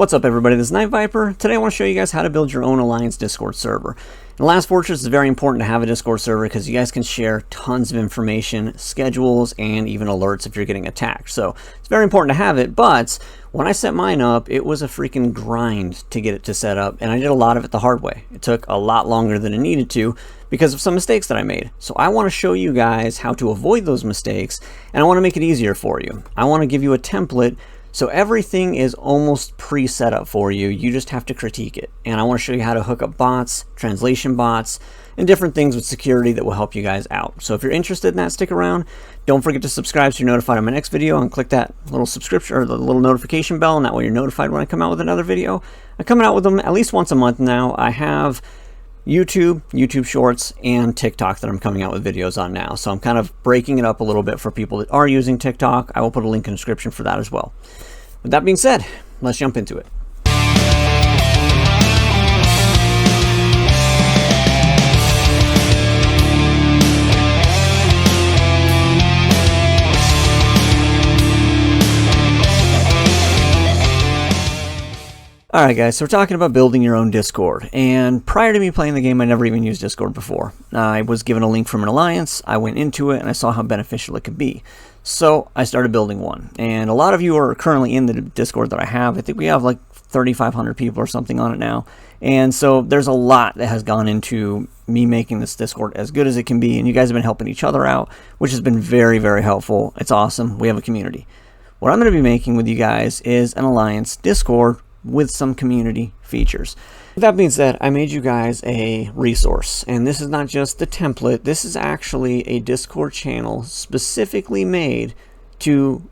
What's up everybody, this is Night Viper. Today I want to show you guys how to build your own Alliance Discord server. In Last Fortress, it's very important to have a Discord server because you guys can share tons of information, schedules, and even alerts if you're getting attacked. So it's very important to have it, but when I set mine up, it was a freaking grind to get it to set up, and I did a lot of it the hard way. It took a lot longer than it needed to because of some mistakes that I made. So I want to show you guys how to avoid those mistakes, and I want to make it easier for you. I want to give you a template so everything is almost pre-set up for you. You just have to critique it. And I want to show you how to hook up bots, translation bots, and different things with security that will help you guys out. So if you're interested in that, stick around. Don't forget to subscribe so you're notified on my next video, and click that little subscription or the little notification bell, and that way you're notified when I come out with another video. I'm coming out with them at least once a month now. I have YouTube Shorts, and TikTok that I'm coming out with videos on now. So I'm kind of breaking it up a little bit for people that are using TikTok. I will put a link in the description for that as well. With that being said, let's jump into it. Alright guys, so we're talking about building your own Discord, and prior to me playing the game I never even used Discord before. I was given a link from an alliance, I went into it, and I saw how beneficial it could be. So I started building one, and a lot of you are currently in the Discord that I have. I think we have like 3,500 people or something on it now, and so there's a lot that has gone into me making this Discord as good as it can be, and you guys have been helping each other out, which has been very, very helpful. It's awesome. We have a community. What I'm going to be making with you guys is an alliance Discord with some community features. With that being said, I made you guys a resource, and this is not just the template. This is actually a Discord channel specifically made to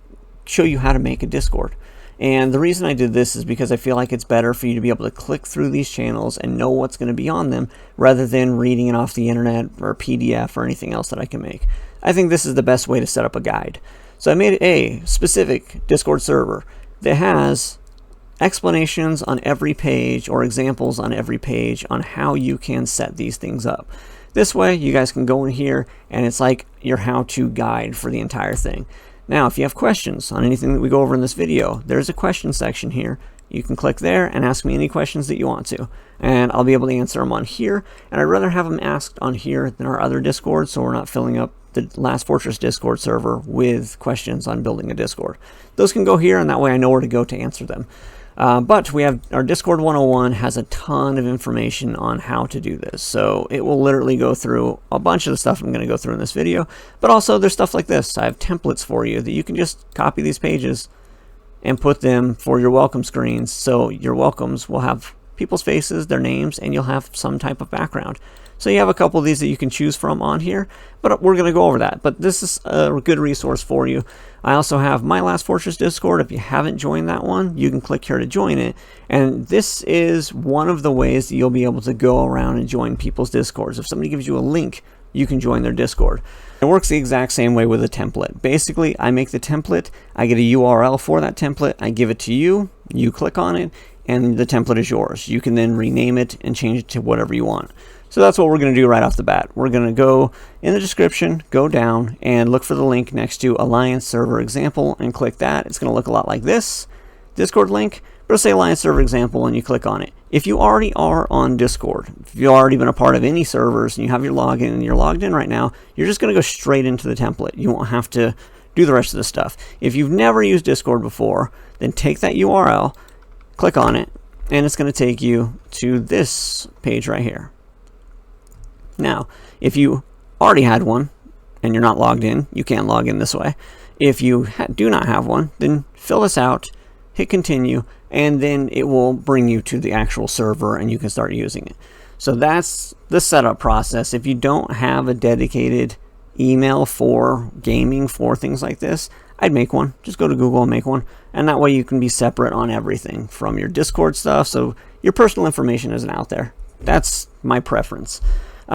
show you how to make a Discord. And the reason I did this is because I feel like it's better for you to be able to click through these channels and know what's going to be on them rather than reading it off the internet or PDF or anything else that I can make. I think this is the best way to set up a guide. So I made a specific Discord server that has explanations on every page or examples on every page on how you can set these things up. This way you guys can go in here and it's like your how-to guide for the entire thing. Now if you have questions on anything that we go over in this video, there's a question section here. You can click there and ask me any questions that you want to, and I'll be able to answer them on here. And I'd rather have them asked on here than our other Discord, so we're not filling up the Last Fortress Discord server with questions on building a Discord. Those can go here, and that way I know where to go to answer them. But we have our Discord 101 has a ton of information on how to do this. So it will literally go through a bunch of the stuff I'm going to go through in this video. But also there's stuff like this. I have templates for you that you can just copy these pages and put them for your welcome screens. So your welcomes will have people's faces, their names, and you'll have some type of background. So you have a couple of these that you can choose from on here, but we're going to go over that. But this is a good resource for you. I also have my Last Fortress Discord. If you haven't joined that one, you can click here to join it. And this is one of the ways that you'll be able to go around and join people's Discords. If somebody gives you a link, you can join their Discord. It works the exact same way with a template. Basically, I make the template, I get a URL for that template, I give it to you, you click on it, and the template is yours. You can then rename it and change it to whatever you want. So that's what we're going to do right off the bat. We're going to go in the description, go down, and look for the link next to Alliance Server Example, and click that. It's going to look a lot like this Discord link, but it'll say Alliance Server Example, and you click on it. If you already are on Discord, if you've already been a part of any servers, and you have your login, and you're logged in right now, you're just going to go straight into the template. You won't have to do the rest of the stuff. If you've never used Discord before, then take that URL, click on it, and it's going to take you to this page right here. Now, if you already had one and you're not logged in, you can't log in this way. If you do not have one, then fill this out, hit continue, and then it will bring you to the actual server and you can start using it. So that's the setup process. If you don't have a dedicated email for gaming, for things like this, I'd make one. Just go to Google and make one. And that way you can be separate on everything from your Discord stuff, so your personal information isn't out there. That's my preference.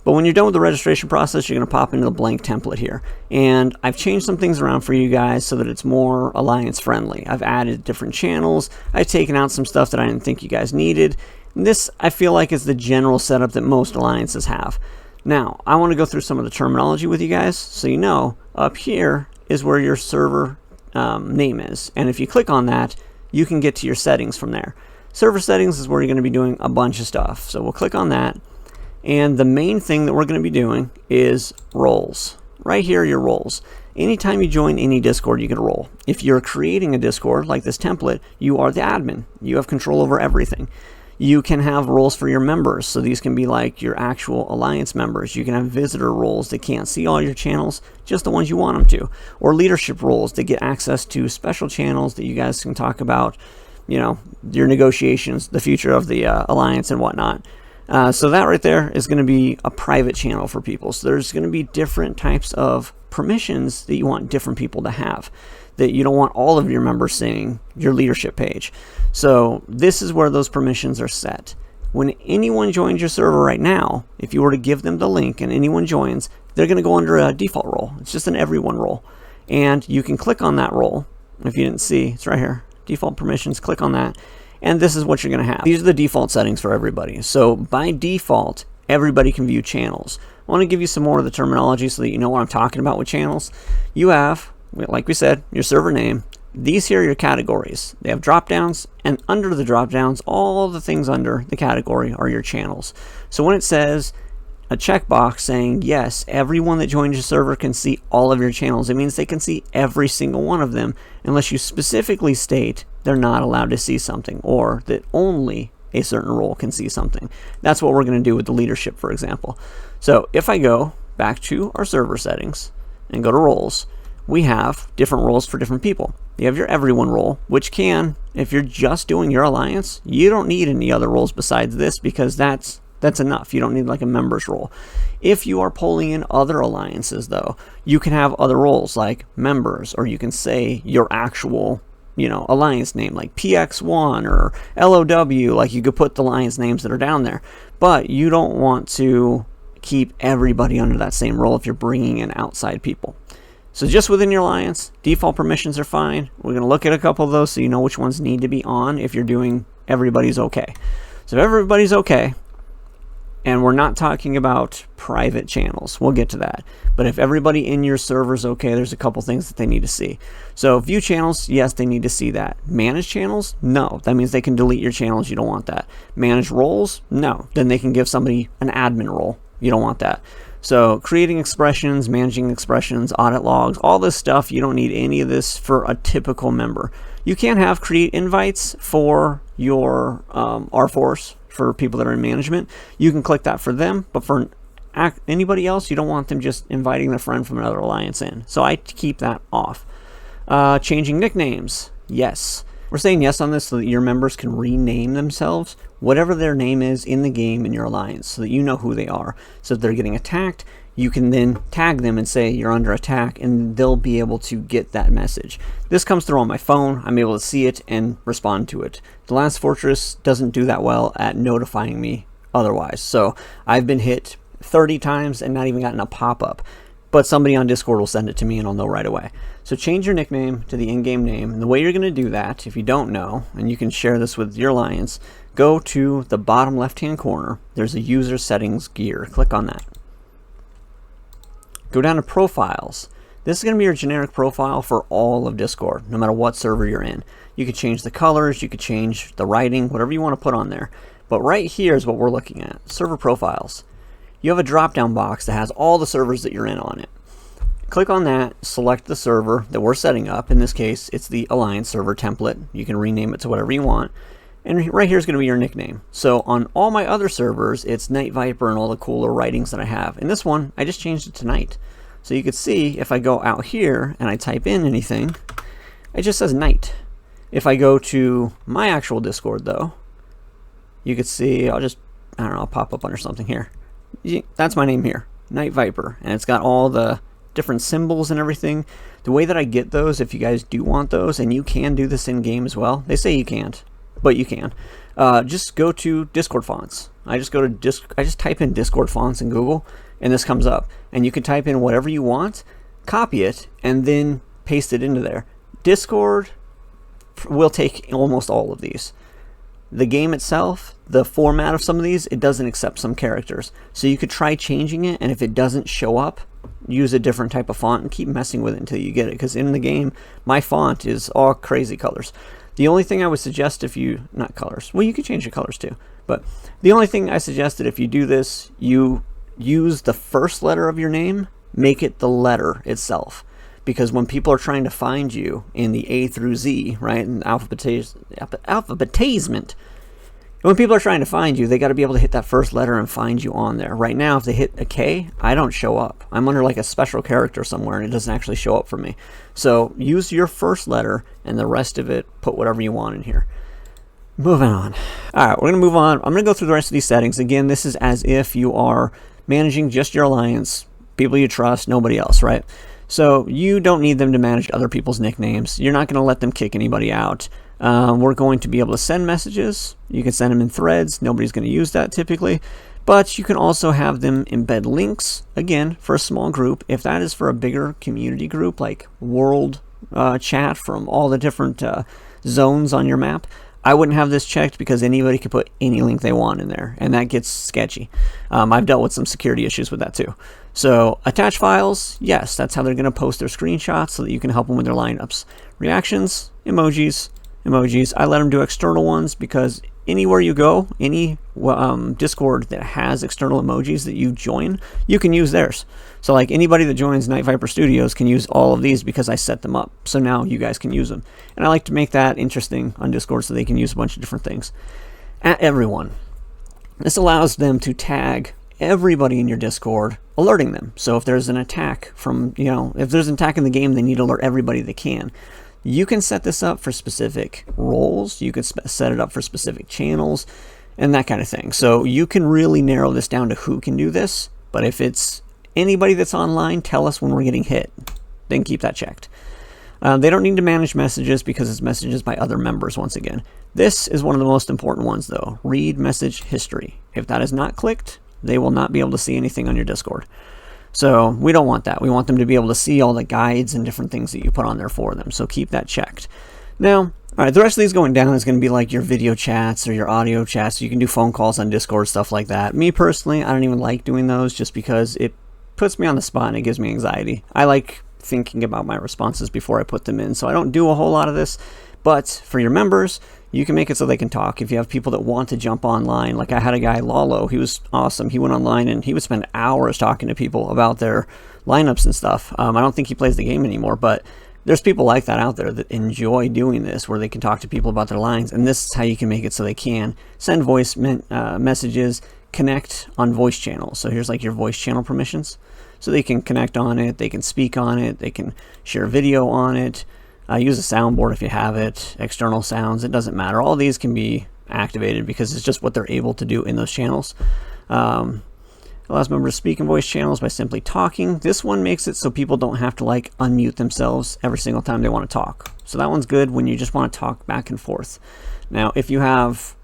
But when you're done with the registration process, you're going to pop into the blank template here. And I've changed some things around for you guys so that it's more Alliance friendly. I've added different channels. I've taken out some stuff that I didn't think you guys needed. And this, I feel like, is the general setup that most alliances have. Now, I want to go through some of the terminology with you guys so you know up here is where your server name is. And if you click on that, you can get to your settings from there. Server settings is where you're going to be doing a bunch of stuff. So we'll click on that. And the main thing that we're going to be doing is roles. Right here are your roles. Anytime you join any Discord, you get a role. If you're creating a Discord like this template, you are the admin. You have control over everything. You can have roles for your members. So these can be like your actual Alliance members. You can have visitor roles that can't see all your channels, just the ones you want them to. Or leadership roles that get access to special channels that you guys can talk about, you know, your negotiations, the future of the Alliance and whatnot. So that right there is going to be a private channel for people. So there's going to be different types of permissions that you want different people to have, that you don't want all of your members seeing your leadership page. So this is where those permissions are set. When anyone joins your server right now, if you were to give them the link and anyone joins, they're going to go under a default role. It's just an everyone role. And you can click on that role. If you didn't see, it's right here. Default permissions, click on that. And this is what you're going to have. These are the default settings for everybody. So by default, everybody can view channels. I want to give you some more of the terminology so that you know what I'm talking about with channels. You have, like we said, your server name. These here are your categories. They have drop downs, and under the drop downs, all the things under the category are your channels. So when it says a checkbox saying, yes, everyone that joins your server can see all of your channels, it means they can see every single one of them, unless you specifically state they're not allowed to see something, or that only a certain role can see something. That's what we're going to do with the leadership, for example. So if I go back to our server settings and go to roles, we have different roles for different people. You have your everyone role, which can, if you're just doing your Alliance, you don't need any other roles besides this, because that's enough. You don't need like a members role. If you are pulling in other alliances though, you can have other roles like members, or you can say your actual, you know, alliance name like PX1 or LOW. Like you could put the alliance names that are down there, but you don't want to keep everybody under that same role if you're bringing in outside people. So just within your Alliance, default permissions are fine. We're going to look at a couple of those so you know which ones need to be on if you're doing everybody's okay. So if everybody's okay, and we're not talking about private channels, we'll get to that. But if everybody in your server is okay, there's a couple things that they need to see. So view channels, yes, they need to see that. Manage channels? No. That means they can delete your channels. You don't want that. Manage roles? No. Then they can give somebody an admin role. You don't want that. So creating expressions, managing expressions, audit logs, all this stuff, you don't need any of this for a typical member. You can have create invites for your R4s, for people that are in management. You can click that for them, but for anybody else, you don't want them just inviting their friend from another alliance in. So I keep that off. Changing nicknames, yes. We're saying yes on this so that your members can rename themselves, whatever their name is in the game in your alliance, so that you know who they are. So if they're getting attacked, you can then tag them and say you're under attack, and they'll be able to get that message. This comes through on my phone. I'm able to see it and respond to it. The Last Fortress doesn't do that well at notifying me otherwise. So I've been hit 30 times and not even gotten a pop-up. But somebody on Discord will send it to me and I'll know right away. So change your nickname to the in-game name. And the way you're going to do that, if you don't know, and you can share this with your alliance, go to the bottom left-hand corner. There's a user settings gear. Click on that. Go down to profiles. This is going to be your generic profile for all of Discord, no matter what server you're in. You could change the colors, you could change the writing, whatever you want to put on there. But right here is what we're looking at, server profiles. You have a drop-down box that has all the servers that you're in on it. Click on that, select the server that we're setting up. In this case, it's the Alliance server template. You can rename it to whatever you want. And right here is going to be your nickname. So on all my other servers, it's Night Viper and all the cooler writings that I have. In this one, I just changed it to Night. So you could see if I go out here and I type in anything, it just says Night. If I go to my actual Discord though, you could see, I don't know, I'll pop up under something here. That's my name here, Night Viper, and it's got all the different symbols and everything. The way that I get those, if you guys do want those, and you can do this in game as well. They say you can't, but you can. Just go to Discord fonts. I just type in Discord fonts in Google, and this comes up. And you can type in whatever you want, copy it, and then paste it into there. Discord will take almost all of these. The game itself, the format of some of these, it doesn't accept some characters. So you could try changing it, and if it doesn't show up, use a different type of font and keep messing with it until you get it. Because in the game, my font is all crazy colors. The only thing I would suggest if you, not colors, well, you can change your colors too, but the only thing I suggested if you do this, you use the first letter of your name, make it the letter itself. Because when people are trying to find you in the A through Z, right, in alphabetizement, when people are trying to find you, they got to be able to hit that first letter and find you on there. Right now, if they hit a K, I don't show up. I'm under like a special character somewhere, and it doesn't actually show up for me. So use your first letter, and the rest of it, put whatever you want in here. Moving on. All right, we're going to move on. I'm going to go through the rest of these settings. Again, this is as if you are managing just your alliance, people you trust, nobody else, right? So you don't need them to manage other people's nicknames. You're not going to let them kick anybody out. We're going to be able to send messages. You can send them in threads. Nobody's going to use that typically. But you can also have them embed links, again, for a small group. If that is for a bigger community group, like world chat from all the different zones on your map, I wouldn't have this checked because anybody can put any link they want in there, and that gets sketchy. I've dealt with some security issues with that too. So attach files, yes, that's how they're going to post their screenshots so that you can help them with their lineups. Reactions, emojis. I let them do external ones because anywhere you go, any Discord that has external emojis that you join, you can use theirs. So like anybody that joins Night Viper Studios can use all of these because I set them up. So now you guys can use them. And I like to make that interesting on Discord so they can use a bunch of different things. At everyone. This allows them to tag everybody in your Discord, alerting them. So if there's an attack from, if there's an attack in the game, they need to alert everybody they can. You can set this up for specific roles. You can set it up for specific channels and that kind of thing. So you can really narrow this down to who can do this. But if it's anybody that's online, tell us when we're getting hit. Then keep that checked. They don't need to manage messages because it's messages by other members once again. This is one of the most important ones though. Read message history. If that is not clicked, they will not be able to see anything on your Discord. So we don't want that. We want them to be able to see all the guides and different things that you put on there for them. So keep that checked. Now, all right, the rest of these going down is going to be like your video chats or your audio chats. You can do phone calls on Discord, stuff like that. Me personally, I don't even like doing those just because it puts me on the spot and it gives me anxiety. I like thinking about my responses before I put them in. So I don't do a whole lot of this. But for your members, you can make it so they can talk. If you have people that want to jump online, like I had a guy, Lalo, he was awesome. He went online and he would spend hours talking to people about their lineups and stuff. I don't think he plays the game anymore, but there's people like that out there that enjoy doing this, where they can talk to people about their lines. And this is how you can make it so they can send voice messages, connect on voice channels. So here's like your voice channel permissions. So they can connect on it, they can speak on it, they can share video on it. Use a soundboard if you have it, external sounds, it doesn't matter. All these can be activated because it's just what they're able to do in those channels. Allows members to speak in voice channels by simply talking. This one makes it so people don't have to like unmute themselves every single time they want to talk. So that one's good when you just want to talk back and forth. Now, if you have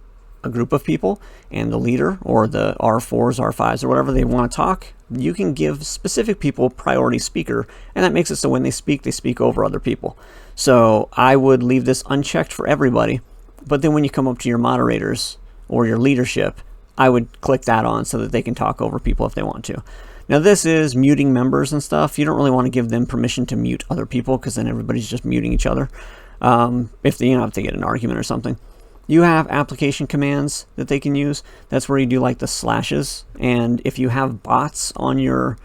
a group of people and the leader or the R4s, R5s, or whatever they want to talk, you can give specific people priority speaker, and that makes it so when they speak over other people. So I would leave this unchecked for everybody, but then when you come up to your moderators or your leadership, I would click that on so that they can talk over people if they want to. Now this is muting members and stuff. You don't really want to give them permission to mute other people because then everybody's just muting each other. If they get an argument or something. You have application commands that they can use. That's where you do like the slashes. And if you have bots on your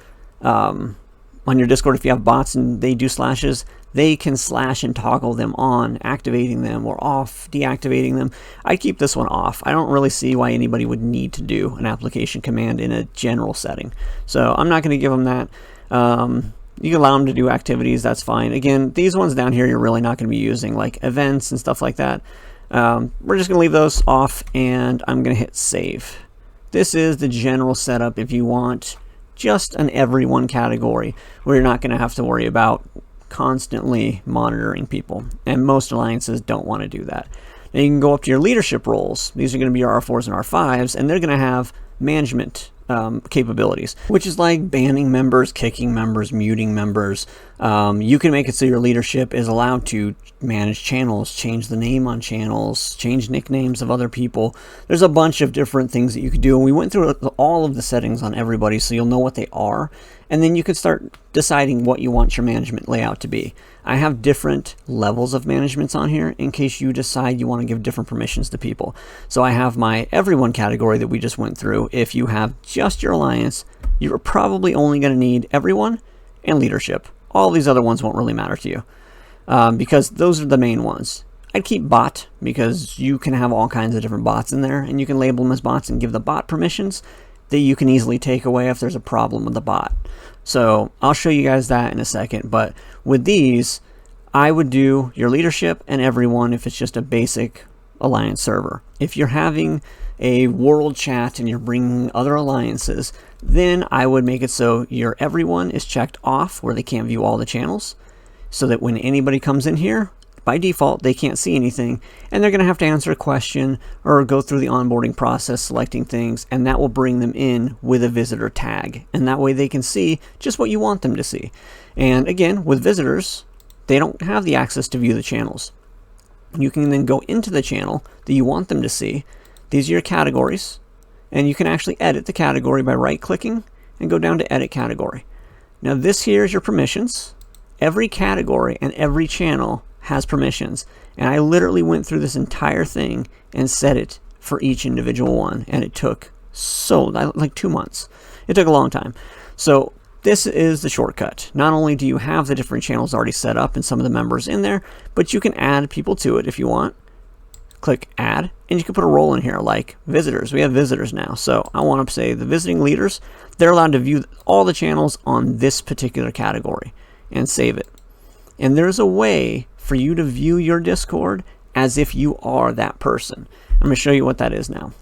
Discord, if you have bots and they do slashes, they can slash and toggle them on, activating them, or off, deactivating them. I keep this one off. I don't really see why anybody would need to do an application command in a general setting. So I'm not going to give them that. You can allow them to do activities, that's fine. Again, these ones down here you're really not going to be using, like events and stuff like that. We're just going to leave those off, and I'm going to hit save. This is the general setup if you want just an everyone category where you're not going to have to worry about constantly monitoring people, and most alliances don't want to do that. Now you can go up to your leadership roles. These are going to be your R4s and R5s, and they're going to have management capabilities, which is like banning members, kicking members, muting members. You can make it so your leadership is allowed to manage channels, change the name on channels, change nicknames of other people. There's a bunch of different things that you could do, and we went through all of the settings on everybody so you'll know what they are, and then you can start deciding what you want your management layout to be. I have different levels of managements on here in case you decide you want to give different permissions to people. So I have my everyone category that we just went through. If you have just your alliance, you're probably only going to need everyone and leadership. All these other ones won't really matter to you because those are the main ones. I'd keep bot because you can have all kinds of different bots in there, and you can label them as bots and give the bot permissions that you can easily take away if there's a problem with the bot. So I'll show you guys that in a second, but with these, I would do your leadership and everyone if it's just a basic alliance server. If you're having a world chat and you're bringing other alliances, then I would make it so your everyone is checked off where they can't view all the channels, so that when anybody comes in here, by default, they can't see anything, and they're going to have to answer a question or go through the onboarding process selecting things, and that will bring them in with a visitor tag. And that way they can see just what you want them to see. And again, with visitors, they don't have the access to view the channels. You can then go into the channel that you want them to see. These are your categories, and you can actually edit the category by right-clicking and go down to Edit Category. Now this here is your permissions. Every category and every channel has permissions, and I literally went through this entire thing and set it for each individual one, and it took like 2 months. It took a long time. So this is the shortcut. Not only do you have the different channels already set up and some of the members in there, but you can add people to it if you want. Click add, and you can put a role in here like visitors. We have visitors now, so I want to say the visiting leaders, they're allowed to view all the channels on this particular category, and save it. And there's a way for you to view your Discord as if you are that person. I'm going to show you what that is now.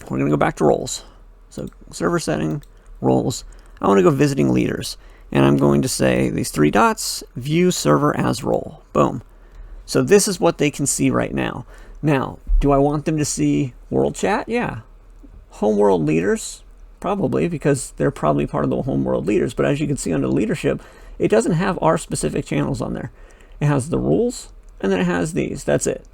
We're going to go back to roles. So server setting, roles. I want to go visiting leaders. And I'm going to say these 3 dots, view server as role. Boom. So this is what they can see right now. Now, do I want them to see world chat? Yeah. Homeworld leaders? Probably, because they're probably part of the homeworld leaders. But as you can see under leadership, it doesn't have our specific channels on there. It has the rules, and then it has these. That's it.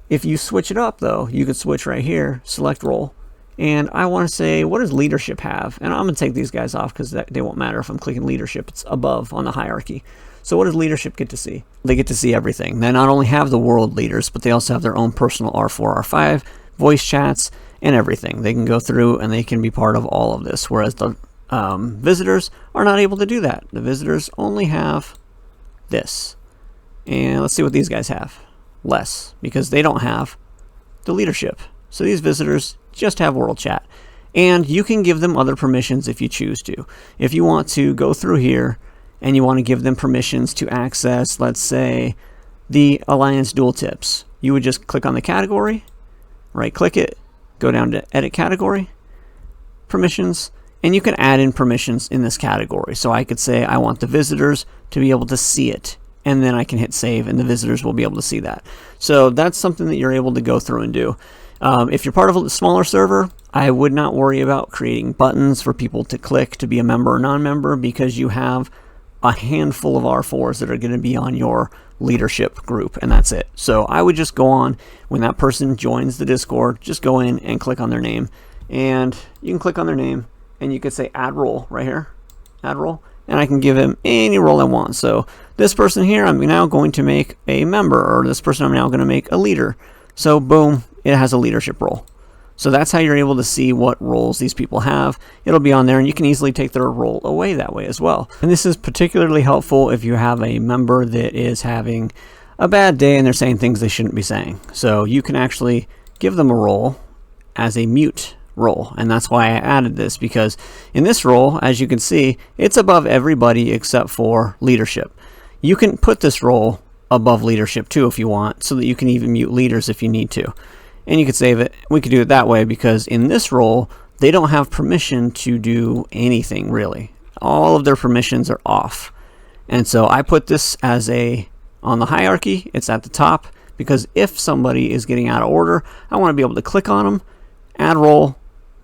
If you switch it up, though, you could switch right here, select role, and I want to say, what does leadership have? And I'm going to take these guys off because they won't matter if I'm clicking leadership. It's above on the hierarchy. So what does leadership get to see? They get to see everything. They not only have the world leaders, but they also have their own personal R4, R5, voice chats, and everything. They can go through and they can be part of all of this, whereas the visitors are not able to do that. The visitors only have this. And let's see what these guys have. Less, because they don't have the leadership. So these visitors just have world chat. And you can give them other permissions if you choose to. If you want to go through here and you want to give them permissions to access, let's say, the Alliance Duel tips, you would just click on the category, right-click it, go down to Edit Category, Permissions, and you can add in permissions in this category. So I could say I want the visitors to be able to see it, and then I can hit save and the visitors will be able to see that. So that's something that you're able to go through and do. If you're part of a smaller server, I would not worry about creating buttons for people to click to be a member or non-member, because you have a handful of R4s that are going to be on your leadership group, and that's it. So I would just go on when that person joins the Discord, just go in and click on their name, and you can click on their name and you could say add role right here, add role, and I can give him any role I want. So this person here, I'm now going to make a member, or this person I'm now going to make a leader. So boom, it has a leadership role. So that's how you're able to see what roles these people have. It'll be on there, and you can easily take their role away that way as well. And this is particularly helpful if you have a member that is having a bad day and they're saying things they shouldn't be saying. So you can actually give them a role as a mute role, and that's why I added this, because in this role, as you can see, it's above everybody except for leadership. You can put this role above leadership too if you want, so that you can even mute leaders if you need to. And you could save it. We could do it that way because in this role, they don't have permission to do anything really. All of their permissions are off. And so I put this as on the hierarchy, it's at the top, because if somebody is getting out of order, I want to be able to click on them, add role,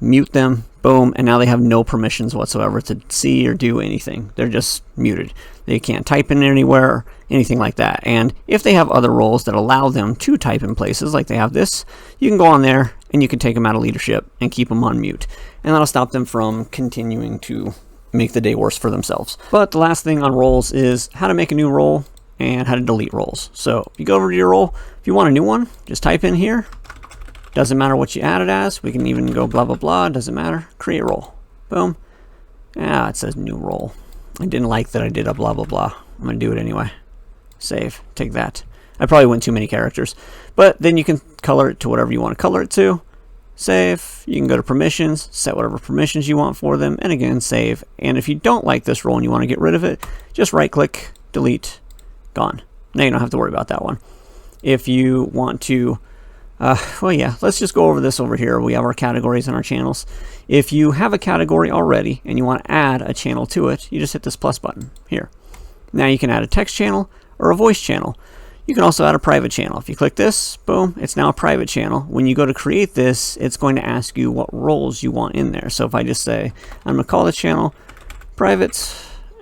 mute them, boom, and now they have no permissions whatsoever to see or do anything. They're just muted. They can't type in anywhere or anything like that. And if they have other roles that allow them to type in places, like they have this, you can go on there and you can take them out of leadership and keep them on mute. And that'll stop them from continuing to make the day worse for themselves. But the last thing on roles is how to make a new role and how to delete roles. So if you go over to your role, if you want a new one, just type in here. Doesn't matter what you add it as. We can even go blah, blah, blah. Doesn't matter. Create role. Boom. Ah, it says new role. I didn't like that I did a blah, blah, blah. I'm going to do it anyway. Save. Take that. I probably went too many characters. But then you can color it to whatever you want to color it to. Save. You can go to permissions, set whatever permissions you want for them, and again, save. And if you don't like this role and you want to get rid of it, just right-click, delete, gone. Now you don't have to worry about that one. If you want to, well, yeah, let's just go over this over here. We have our categories and our channels. If you have a category already and you want to add a channel to it, you just hit this plus button here. Now you can add a text channel or a voice channel. You can also add a private channel. If you click this, boom, it's now a private channel. When you go to create this, it's going to ask you what roles you want in there. So if I just say, I'm going to call this channel private,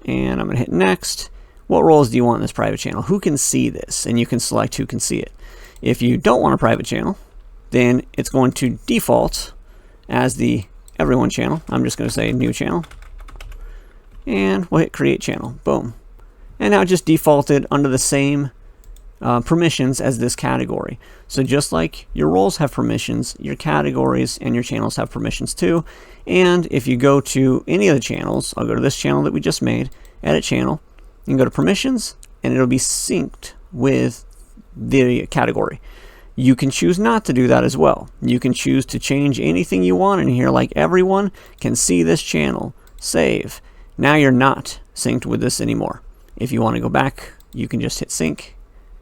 and I'm going to hit next. What roles do you want in this private channel? Who can see this? And you can select who can see it. If you don't want a private channel, then it's going to default as the everyone channel. I'm just going to say new channel. And we'll hit create channel. Boom. And now it just defaulted under the same permissions as this category. So just like your roles have permissions, your categories and your channels have permissions too. And if you go to any of the channels, I'll go to this channel that we just made, edit channel, you can go to permissions and it'll be synced with the category. You can choose not to do that as well. You can choose to change anything you want in here, like everyone can see this channel. Save. Now you're not synced with this anymore. If you want to go back, you can just hit sync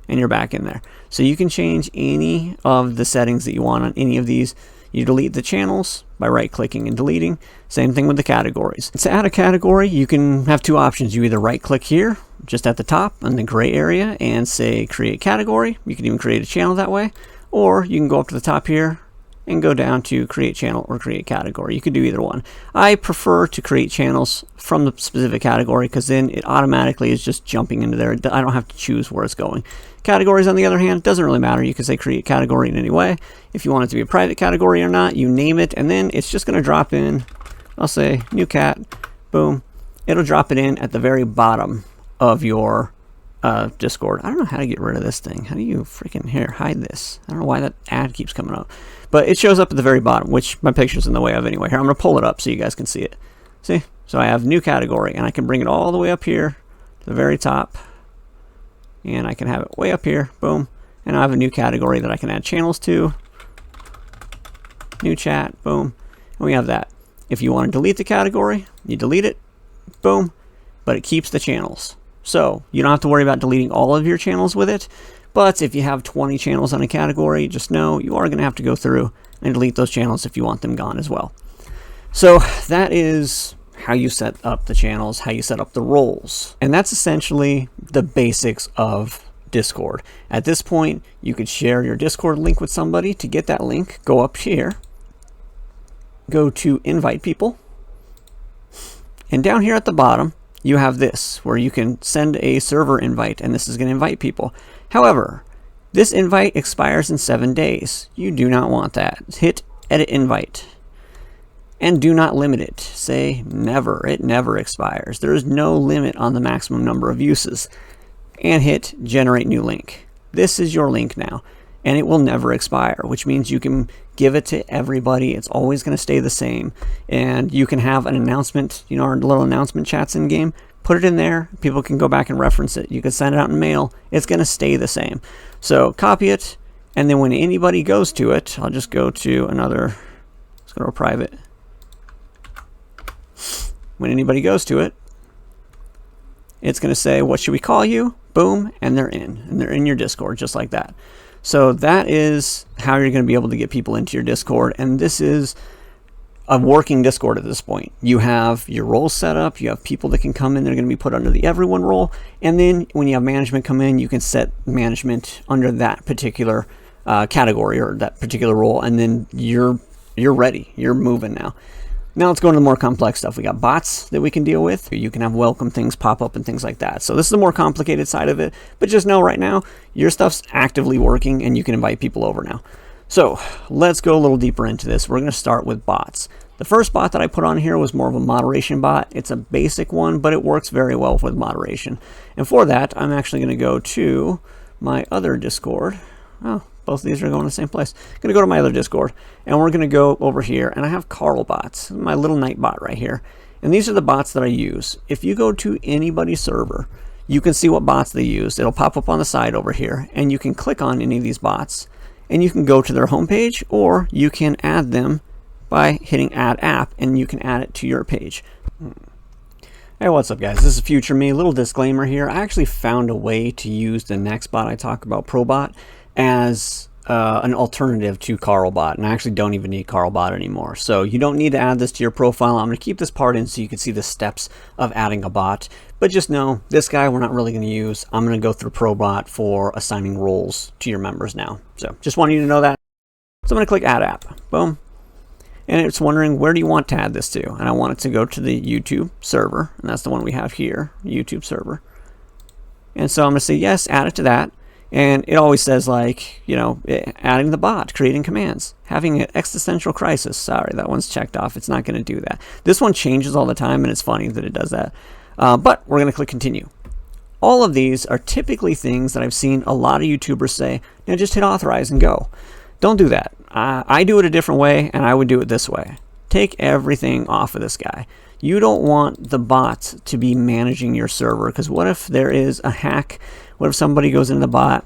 and you're back in there. So you can change any of the settings that you want on any of these. You delete the channels by right-clicking and deleting. Same thing with the categories. To add a category, you can have two options. You either right-click here, just at the top in the gray area, and say create category. You can even create a channel that way. Or you can go up to the top here and go down to create channel or create category. You could do either one. I prefer to create channels from the specific category because then it automatically is just jumping into there. I don't have to choose where it's going. Categories, on the other hand, doesn't really matter. You can say create category in any way. If you want it to be a private category or not, you name it, and then it's just going to drop in. I'll say new cat. Boom. It'll drop it in at the very bottom of your Discord. I don't know how to get rid of this thing. How do you freaking hide this? I don't know why that ad keeps coming up. But it shows up at the very bottom, which my picture's in the way of anyway. Here, I'm going to pull it up so you guys can see it. See? So I have new category, and I can bring it all the way up here to the very top. And I can have it way up here. Boom. And I have a new category that I can add channels to. New chat. Boom. And we have that. If you want to delete the category, you delete it. Boom. But it keeps the channels. So you don't have to worry about deleting all of your channels with it. But if you have 20 channels on a category, just know you are going to have to go through and delete those channels if you want them gone as well. So that is how you set up the channels, how you set up the roles. And that's essentially the basics of Discord. At this point, you could share your Discord link with somebody. To get that link, go up here, go to invite people. And down here at the bottom, you have this where you can send a server invite, and this is going to invite people. However, this invite expires in 7 days. You do not want that. Hit edit invite. And do not limit it. Say never. It never expires. There is no limit on the maximum number of uses. And hit generate new link. This is your link now. And it will never expire, which means you can give it to everybody. It's always going to stay the same. And you can have an announcement, you know, our little announcement chats in game. Put it in there. People can go back and reference it. You can send it out in mail. It's going to stay the same. So copy it. And then when anybody goes to it, I'll just go to another, let's go to a private. When anybody goes to it, it's going to say, what should we call you? Boom. And they're in. And they're in your Discord just like that. So that is how you're going to be able to get people into your Discord. And this is a working Discord at this point. You have your roles set up. You have people that can come in. They're going to be put under the everyone role. And then when you have management come in, you can set management under that particular category or that particular role. And then you're ready. You're moving now. Now let's go into the more complex stuff. We got bots that we can deal with. You can have welcome things pop up and things like that. So this is the more complicated side of it. But just know right now, your stuff's actively working and you can invite people over now. So let's go a little deeper into this. We're going to start with bots. The first bot that I put on here was more of a moderation bot. It's a basic one, but it works very well with moderation. And for that, I'm actually going to go to my other Discord. Oh, both of these are going to the same place. I'm going to go to my other Discord, and we're going to go over here, and I have Carl bots, my little night bot right here. And these are the bots that I use. If you go to anybody's server, you can see what bots they use. It'll pop up on the side over here, and you can click on any of these bots, and you can go to their homepage, or you can add them by hitting add app, and you can add it to your page. Hey, what's up guys? This is future me. Little disclaimer here. I actually found a way to use the next bot I talk about, Probot, as an alternative to Carlbot, and I actually don't even need Carlbot anymore. So you don't need to add this to your profile. I'm going to keep this part in so you can see the steps of adding a bot, but just know this guy we're not really going to use. I'm going to go through Probot for assigning roles to your members now. So just wanted you to know that. So I'm going to click add app. Boom. And it's wondering, where do you want to add this to? And I want it to go to the YouTube server, and that's the one we have here, YouTube server. And so I'm going to say yes, add it to that. And it always says, like, you know, adding the bot, creating commands, having an existential crisis. Sorry, that one's checked off. It's not going to do that. This one changes all the time, and it's funny that it does that. But we're going to click continue. All of these are typically things that I've seen a lot of YouTubers say, now just hit authorize and go. Don't do that. I do it a different way, and I would do it this way. Take everything off of this guy. You don't want the bot to be managing your server, because what if there is a hack? What if somebody goes into the bot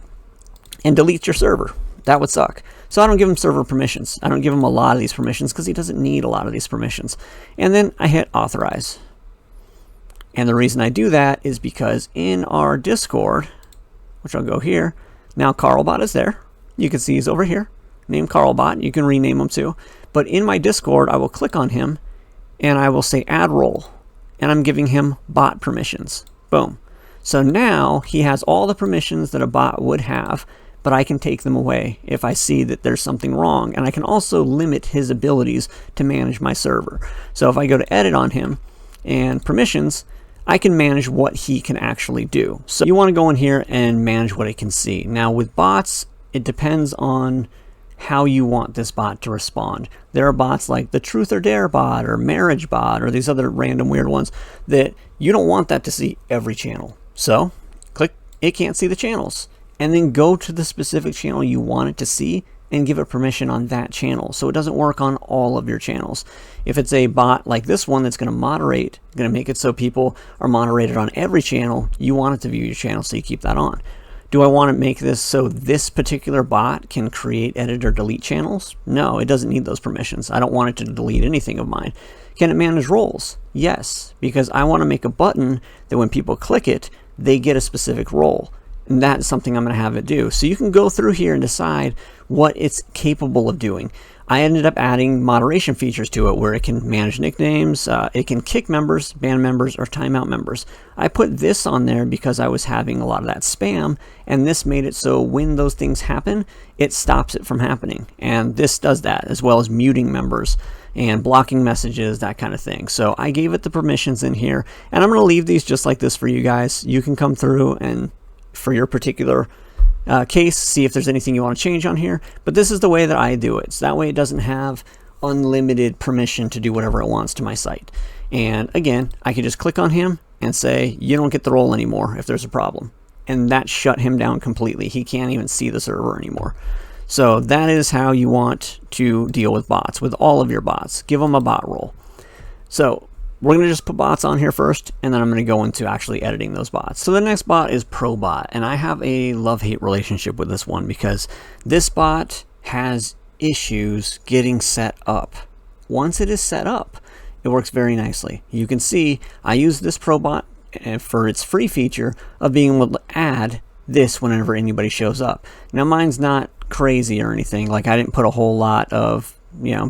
and deletes your server? That would suck. So I don't give him server permissions. I don't give him a lot of these permissions because he doesn't need a lot of these permissions. And then I hit authorize. And the reason I do that is because in our Discord, which I'll go here, now Carlbot is there. You can see he's over here. Name Carlbot. You can rename him too. But in my Discord, I will click on him and I will say add role. And I'm giving him bot permissions. Boom. So now he has all the permissions that a bot would have, but I can take them away if I see that there's something wrong. And I can also limit his abilities to manage my server. So if I go to edit on him and permissions, I can manage what he can actually do. So you want to go in here and manage what it can see. Now with bots, it depends on how you want this bot to respond. There are bots like the Truth or Dare bot or Marriage bot or these other random weird ones that you don't want that to see every channel. So click it can't see the channels, and then go to the specific channel you want it to see and give it permission on that channel so it doesn't work on all of your channels. If it's a bot like this one that's going to moderate, going to make it so people are moderated on every channel, you want it to view your channel, so you keep that on. Do I want to make this so this particular bot can create, edit, or delete channels? No, it doesn't need those permissions. I don't want it to delete anything of mine. Can it manage roles? Yes, because I want to make a button that when people click it, they get a specific role. And that's something I'm going to have it do. So you can go through here and decide what it's capable of doing. I ended up adding moderation features to it where it can manage nicknames, it can kick members, ban members, or timeout members. I put this on there because I was having a lot of that spam, and this made it so when those things happen, it stops it from happening. And this does that, as well as muting members and blocking messages, that kind of thing. So I gave it the permissions in here, and I'm going to leave these just like this for you guys. You can come through and for your particular case, see if there's anything you want to change on here, but this is the way that I do it. So that way it doesn't have unlimited permission to do whatever it wants to my site. And again, I can just click on him and say, you don't get the role anymore if there's a problem. And that shut him down completely. He can't even see the server anymore. So that is how you want to deal with bots, with all of your bots. Give them a bot role. So we're going to just put bots on here first, and then I'm going to go into actually editing those bots. So the next bot is Probot, and I have a love-hate relationship with this one because this bot has issues getting set up. Once it is set up, it works very nicely. You can see I use this Probot for its free feature of being able to add this whenever anybody shows up. Now mine's not crazy or anything, like I didn't put a whole lot of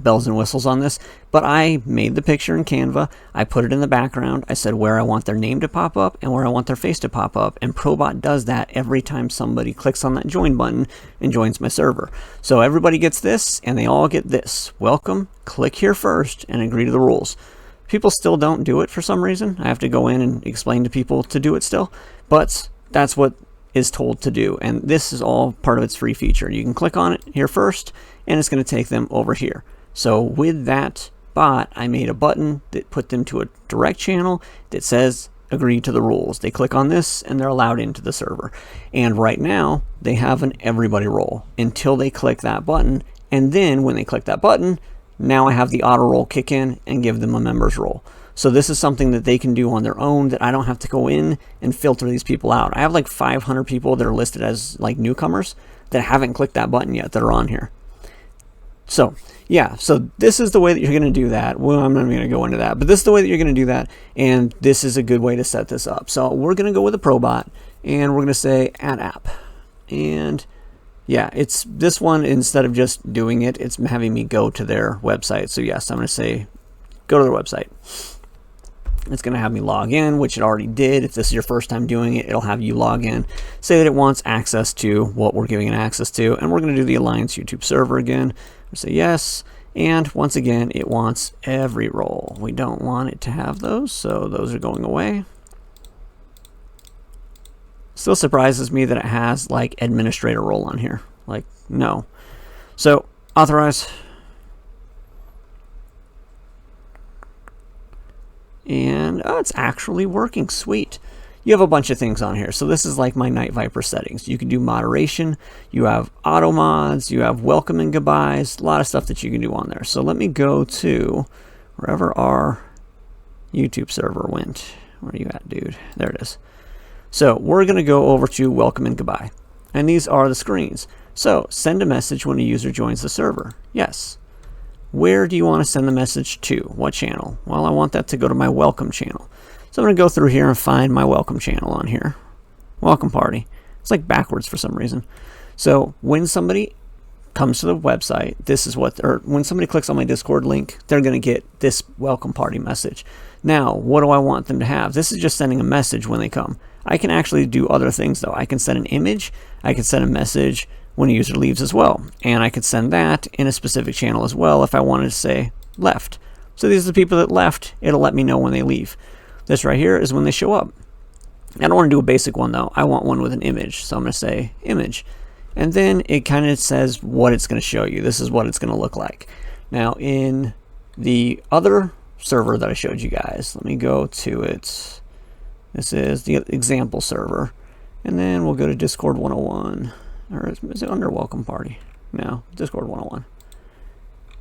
bells and whistles on this, but I made the picture in Canva, I put it in the background, I said where I want their name to pop up and where I want their face to pop up, and Probot does that every time somebody clicks on that join button and joins my server. So everybody gets this, and they all get this. Welcome, click here first, and agree to the rules. People still don't do it for some reason. I have to go in and explain to people to do it still, but that's what is told to do, and this is all part of its free feature. You can click on it here first, and it's going to take them over here. So with that bot, I made a button that put them to a direct channel that says agree to the rules. They click on this and they're allowed into the server. And right now they have an everybody role until they click that button. And then when they click that button, now I have the auto role kick in and give them a members role. So this is something that they can do on their own, that I don't have to go in and filter these people out. I have like 500 people that are listed as like newcomers that haven't clicked that button yet that are on here. So yeah, so this is the way that you're going to do that. Well, I'm not even going to go into that, but this is the way that you're going to do that, and this is a good way to set this up. So we're going to go with a Probot, and we're going to say add app. And yeah, it's this one, instead of just doing it, it's having me go to their website. So yes, I'm going to say go to their website. It's going to have me log in, which it already did. If this is your first time doing it, it'll have you log in. Say that it wants access to what we're giving it access to, and we're going to do the Alliance YouTube server again. Say yes, and once again, it wants every role. We don't want it to have those, so those are going away. Still surprises me that it has like administrator role on here. Like, no. So authorize. And oh, it's actually working. Sweet. You have a bunch of things on here. So this is like my Night Viper settings. You can do moderation, you have auto mods, you have welcome and goodbyes, a lot of stuff that you can do on there. So let me go to wherever our YouTube server went. Where are you at, dude? There it is. So we're going to go over to welcome and goodbye. And these are the screens. So send a message when a user joins the server. Yes. Where do you want to send the message to? What channel? Well, I want that to go to my welcome channel. So I'm going to go through here and find my welcome channel on here. Welcome party. It's like backwards for some reason. So when somebody comes to the website, this is what, or when somebody clicks on my Discord link, they're going to get this welcome party message. Now, what do I want them to have? This is just sending a message when they come. I can actually do other things though. I can send an image. I can send a message when a user leaves as well. And I could send that in a specific channel as well if I wanted to say left. So these are the people that left. It'll let me know when they leave. This right here is when they show up. I don't want to do a basic one though. I want one with an image. So I'm going to say image. And then it kind of says what it's going to show you. This is what it's going to look like. Now in the other server that I showed you guys, let me go to it. This is the example server. And then we'll go to Discord 101. Or is it under welcome party? No, Discord 101.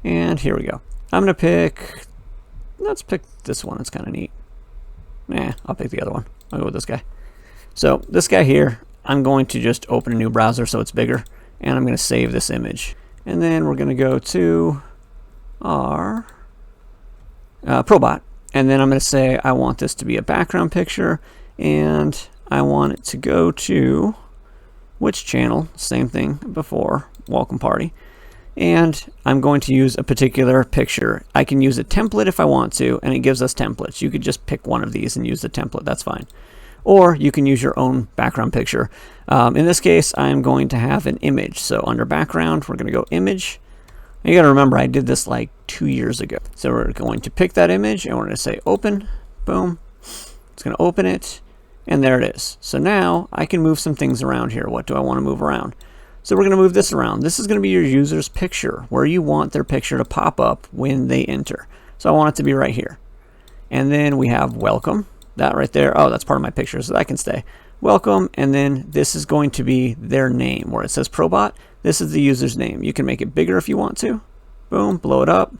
And here we go. I'm going to pick, let's pick this one. It's kind of neat. I'll pick the other one. I'll go with this guy. So this guy here, I'm going to just open a new browser so it's bigger, and I'm going to save this image. And then we're going to go to our Probot, and then I'm going to say I want this to be a background picture, and I want it to go to which channel? Same thing before, welcome party. And I'm going to use a particular picture. I can use a template if I want to, and it gives us templates. You could just pick one of these and use the template, that's fine. Or you can use your own background picture. In this case, I'm going to have an image. So under background, we're going to go image. And you got to remember, I did this like 2 years ago. So we're going to pick that image, and we're going to say open, boom. It's going to open it, and there it is. So now I can move some things around here. What do I want to move around? So we're going to move this around. This is going to be your user's picture, where you want their picture to pop up when they enter. So I want it to be right here. And then we have welcome, that right there. Oh, that's part of my picture, so that can stay. Welcome, and then this is going to be their name. Where it says Probot, this is the user's name. You can make it bigger if you want to. Boom, blow it up.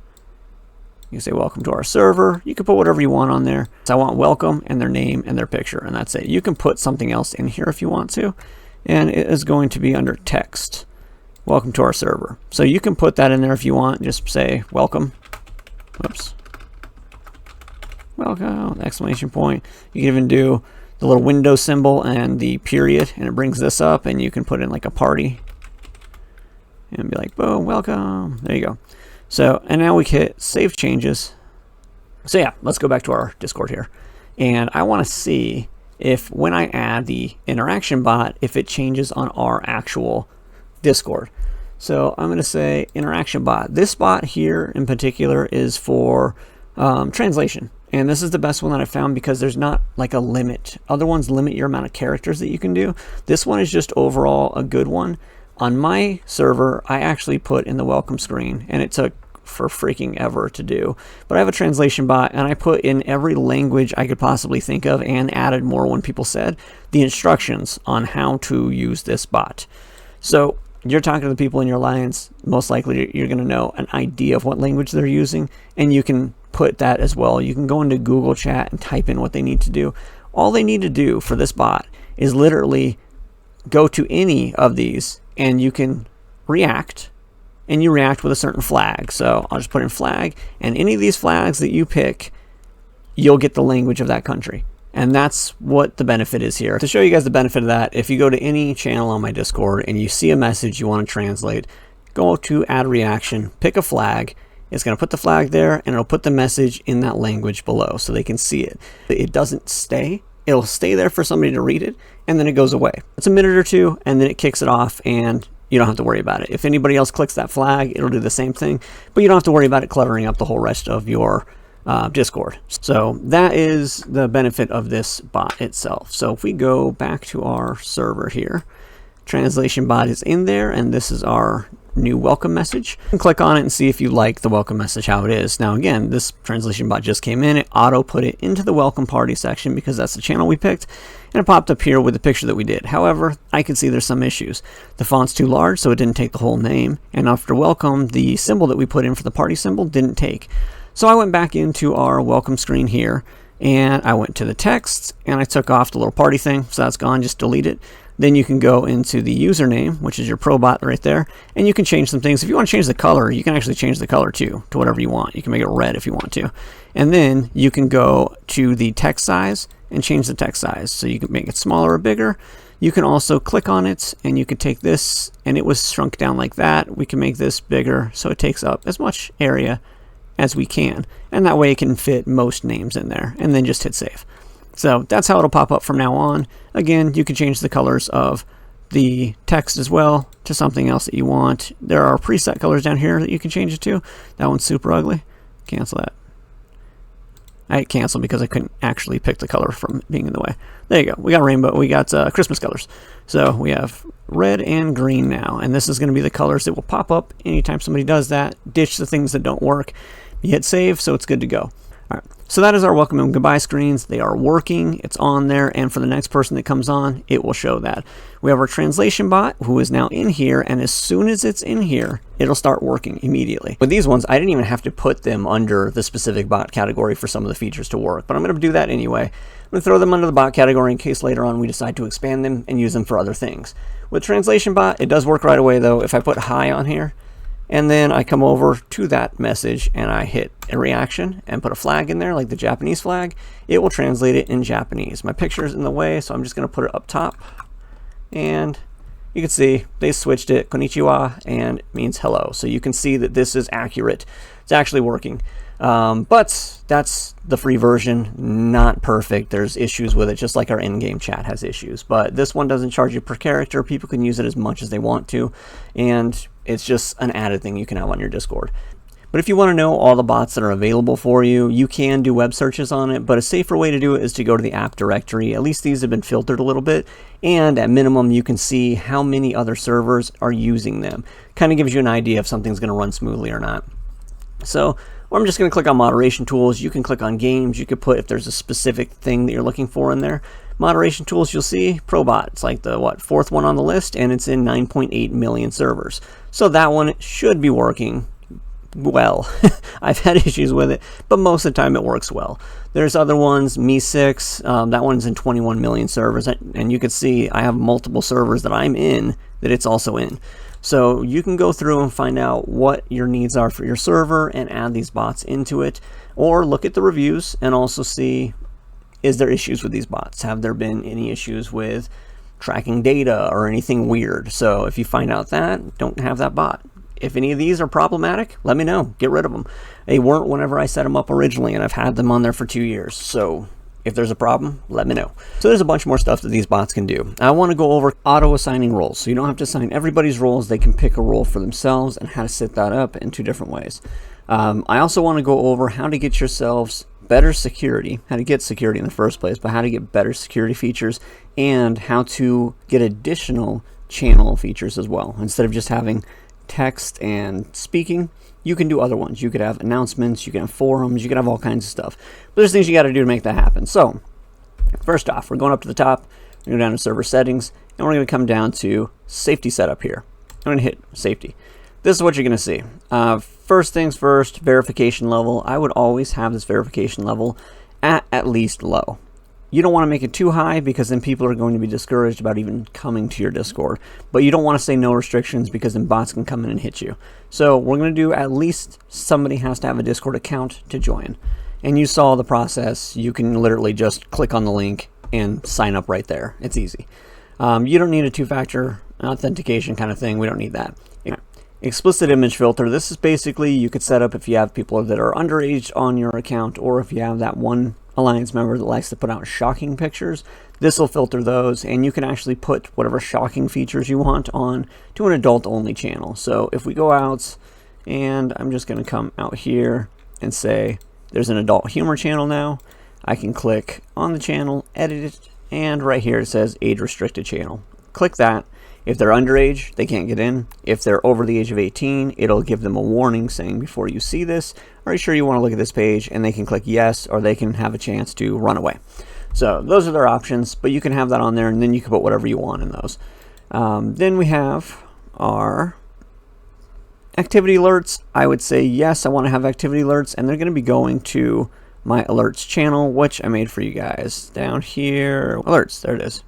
You can say welcome to our server. You can put whatever you want on there. So I want welcome and their name and their picture, and that's it. You can put something else in here if you want to. And it is going to be under text. Welcome to our server. So you can put that in there if you want. Just say welcome. Whoops. Welcome, exclamation point. You can even do the little window symbol and the period, and it brings this up, and you can put in like a party and be like, boom, welcome. There you go. So, and now we hit save changes. So yeah, let's go back to our Discord here. And I want to see if when I add the interaction bot, if it changes on our actual Discord. So I'm going to say interaction bot. This bot here in particular is for translation. And this is the best one that I found because there's not like a limit. Other ones limit your amount of characters that you can do. This one is just overall a good one. On my server, I actually put in the welcome screen, and it took for freaking ever to do. But I have a translation bot, and I put in every language I could possibly think of and added more when people said the instructions on how to use this bot. So you're talking to the people in your alliance, most likely you're going to know an idea of what language they're using, and you can put that as well. You can go into Google Chat and type in what they need to do. All they need to do for this bot is literally go to any of these, and you can react, and you react with a certain flag. So I'll just put in flag, and any of these flags that you pick, you'll get the language of that country. And that's what the benefit is here. To show you guys the benefit of that, if you go to any channel on my Discord and you see a message you want to translate, go to add reaction, pick a flag. It's going to put the flag there, and it'll put the message in that language below so they can see it. It doesn't stay. It'll stay there for somebody to read it, and then it goes away. It's a minute or two, and then it kicks it off, and you don't have to worry about it. If anybody else clicks that flag, it'll do the same thing, but you don't have to worry about it cluttering up the whole rest of your Discord. So that is the benefit of this bot itself. So if we go back to our server here, translation bot is in there, and this is our new welcome message. You can click on it and see if you like the welcome message how it is. Now again, this translation bot just came in. It auto put it into the welcome party section because that's the channel we picked, and it popped up here with the picture that we did. However, I can see there's some issues. The font's too large, so it didn't take the whole name, and after welcome, the symbol that we put in for the party symbol didn't take. So I went back into our welcome screen here, and I went to the text, and I took off the little party thing, so that's gone. Just delete it. Then you can go into the username, which is your Probot right there, and you can change some things. If you want to change the color, you can actually change the color too to whatever you want. You can make it red if you want to. And then you can go to the text size and change the text size. So you can make it smaller or bigger. You can also click on it, and you can take this, and it was shrunk down like that. We can make this bigger so it takes up as much area as we can, and that way it can fit most names in there, and then just hit save. So that's how it'll pop up from now on. Again, you can change the colors of the text as well to something else that you want. There are preset colors down here that you can change it to. That one's super ugly. Cancel that. I hit cancel because I couldn't actually pick the color from being in the way. There you go. We got rainbow. We got Christmas colors. So we have red and green now, and this is going to be the colors that will pop up anytime somebody does that. Ditch the things that don't work. You hit save, so it's good to go. All right, so that is our welcome and goodbye screens. They are working, it's on there, and for the next person that comes on, it will show that. We have our translation bot who is now in here, and as soon as it's in here, it'll start working immediately. With these ones, I didn't even have to put them under the specific bot category for some of the features to work, but I'm going to do that anyway. I'm going to throw them under the bot category in case later on we decide to expand them and use them for other things. With translation bot, it does work right away though. If I put hi on here, and then I come over to that message and I hit a reaction and put a flag in there, like the Japanese flag, it will translate it in Japanese. My picture is in the way, so I'm just going to put it up top. And you can see they switched it, konnichiwa, and it means hello. So you can see that this is accurate. It's actually working. But that's the free version, not perfect. There's issues with it, just like our in-game chat has issues. But this one doesn't charge you per character. People can use it as much as they want to, and it's just an added thing you can have on your Discord. But if you want to know all the bots that are available for you, you can do web searches on it, but a safer way to do it is to go to the app directory. At least these have been filtered a little bit, and at minimum you can see how many other servers are using them. Kind of gives you an idea if something's going to run smoothly or not. So I'm just going to click on moderation tools. You can click on games. You could put if there's a specific thing that you're looking for in there. Moderation tools, you'll see Probot. It's like the fourth one on the list, and it's in 9.8 million servers. So that one should be working well. I've had issues with it, but most of the time it works well. There's other ones, Me6, that one's in 21 million servers, and you can see I have multiple servers that I'm in that it's also in. So you can go through and find out what your needs are for your server and add these bots into it, or look at the reviews and also see, is there issues with these bots? Have there been any issues with tracking data or anything weird? So if you find out that, don't have that bot. If any of these are problematic, let me know. Get rid of them. They weren't whenever I set them up originally, and I've had them on there for 2 years. So if there's a problem, let me know. So there's a bunch more stuff that these bots can do. I want to go over auto-assigning roles. So you don't have to assign everybody's roles. They can pick a role for themselves and how to set that up in 2 different ways. I also want to go over how to get yourselves better security, how to get security in the first place, but how to get better security features and how to get additional channel features as well. Instead of just having text and speaking, You can do other ones. You could have announcements, you can have forums, you can have all kinds of stuff. But there's things you got to do to make that happen. So, first off, we're going up to the top, we're going to go down to server settings, and we're going to come down to safety setup here. I'm going to hit safety. This is what you're going to see. First things first, verification level. I would always have this verification level at least low. You don't want to make it too high because then people are going to be discouraged about even coming to your Discord. But you don't want to say no restrictions because then bots can come in and hit you. So we're going to do at least somebody has to have a Discord account to join. And you saw the process. You can literally just click on the link and sign up right there. It's easy. You don't need a two-factor authentication kind of thing. We don't need that. Explicit image filter. This is basically you could set up if you have people that are underage on your account, or if you have that one Alliance member that likes to put out shocking pictures. This will filter those, and you can actually put whatever shocking features you want on to an adult-only channel. So if we go out, and I'm just going to come out here and say there's an adult humor channel now, I can click on the channel, edit it, and right here it says age-restricted channel. Click that. If they're underage, they can't get in. If they're over the age of 18, it'll give them a warning saying, before you see this, are you sure you want to look at this page? And they can click yes, or they can have a chance to run away. So those are their options, but you can have that on there, and then you can put whatever you want in those. Then we have our activity alerts. I would say yes, I want to have activity alerts, and they're going to be going to my alerts channel, which I made for you guys down here. Alerts, there it is.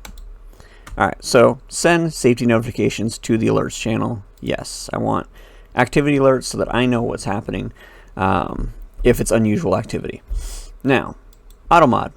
Alright, so send safety notifications to the alerts channel. Yes, I want activity alerts so that I know what's happening if it's unusual activity. Now, AutoMod.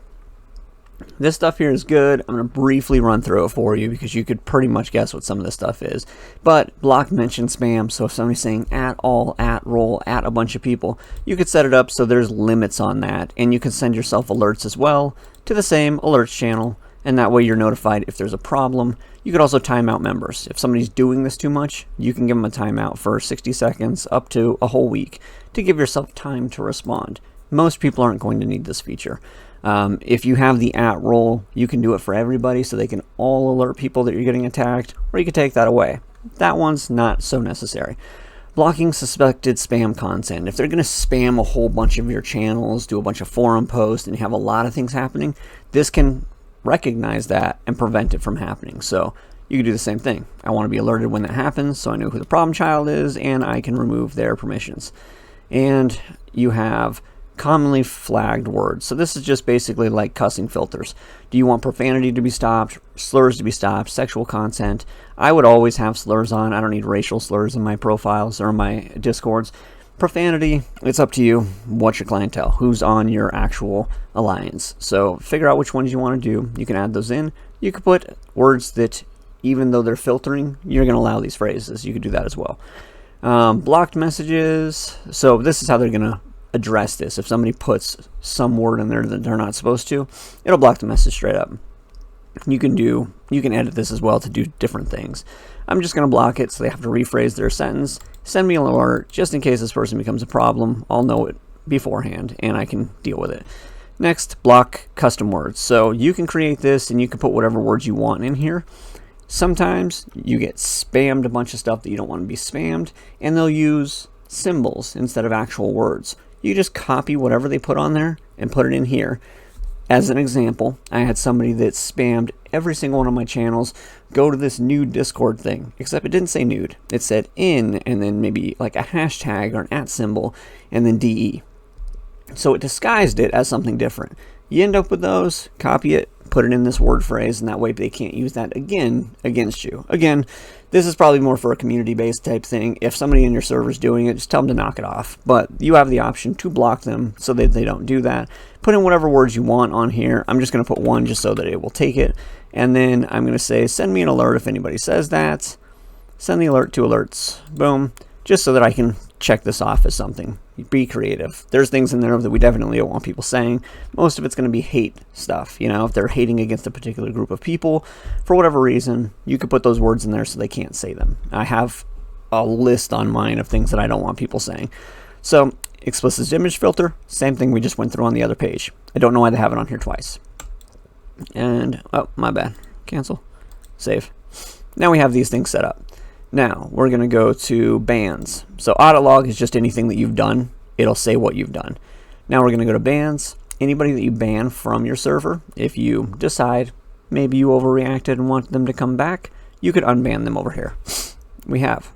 This stuff here is good. I'm going to briefly run through it for you because you could pretty much guess what some of this stuff is. But block mention spam, so if somebody's saying at all, at roll, at a bunch of people, you could set it up so there's limits on that. And you can send yourself alerts as well to the same alerts channel. And that way you're notified if there's a problem. You could also time out members. If somebody's doing this too much, you can give them a timeout for 60 seconds up to a whole week to give yourself time to respond. Most people aren't going to need this feature. If you have the at roll, you can do it for everybody so they can all alert people that you're getting attacked, or you can take that away. That one's not so necessary. Blocking suspected spam content. If they're going to spam a whole bunch of your channels, do a bunch of forum posts, and you have a lot of things happening, this can recognize that and prevent it from happening. So you can do the same thing. I want to be alerted when that happens so I know who the problem child is and I can remove their permissions. And you have commonly flagged words. So this is just basically like cussing filters. Do you want profanity to be stopped, slurs to be stopped, sexual content? I would always have slurs on. I don't need racial slurs in my profiles or my Discords. Profanity, it's up to you. What's your clientele? Who's on your actual alliance? So figure out which ones you want to do. You can add those in. You could put words that, even though they're filtering, you're going to allow these phrases. You could do that as well. Blocked messages. So this is how they're going to address this. If somebody puts some word in there that they're not supposed to, it'll block the message straight up. You can edit this as well to do different things. I'm just going to block it so they have to rephrase their sentence. Send me an alert just in case this person becomes a problem. I'll know it beforehand and I can deal with it. Next, block custom words. So you can create this and you can put whatever words you want in here. Sometimes you get spammed a bunch of stuff that you don't want to be spammed, and they'll use symbols instead of actual words. You just copy whatever they put on there and put it in here. As an example, I had somebody that spammed every single one of my channels, go to this nude Discord thing, except it didn't say nude. It said in, and then maybe like a hashtag or an @ symbol, and then DE. So it disguised it as something different. You end up with those, copy it, put it in this word phrase, and that way they can't use that again against you. Again, this is probably more for a community-based type thing. If somebody in your server is doing it, just tell them to knock it off. But you have the option to block them so that they don't do that. Put in whatever words you want on here. I'm just going to put one just so that it will take it. And then I'm going to say, send me an alert if anybody says that. Send the alert to alerts. Boom. Just so that I can check this off as something. Be creative. There's things in there that we definitely don't want people saying. Most of it's going to be hate stuff. You know, if they're hating against a particular group of people for whatever reason, you could put those words in there so they can't say them. I have a list on mine of things that I don't want people saying. So explicit image filter, same thing we just went through on the other page. I don't know why they have it on here twice. And oh, my bad. Cancel. Save. Now we have these things set up. Now we're going to go to bans. So audit log is just anything that you've done. It'll say what you've done. Now we're going to go to bans. Anybody that you ban from your server, if you decide maybe you overreacted and want them to come back, you could unban them over here. We have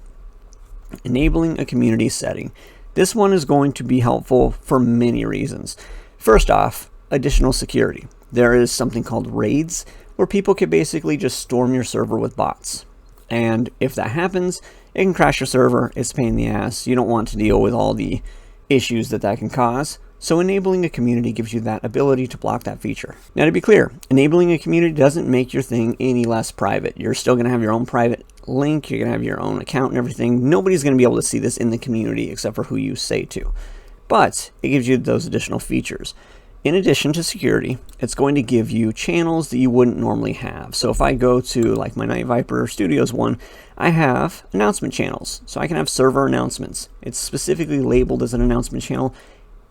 enabling a community setting. This one is going to be helpful for many reasons. First off, additional security. There is something called raids where people can basically just storm your server with bots. And if that happens, it can crash your server. It's a pain in the ass. You don't want to deal with all the issues that can cause. So enabling a community gives you that ability to block that feature. Now to be clear, enabling a community doesn't make your thing any less private. You're still going to have your own private link. You're going to have your own account and everything. Nobody's going to be able to see this in the community except for who you say to. But it gives you those additional features. In addition to security, it's going to give you channels that you wouldn't normally have. So if I go to like my Night Viper Studios one, I have announcement channels. So I can have server announcements. It's specifically labeled as an announcement channel.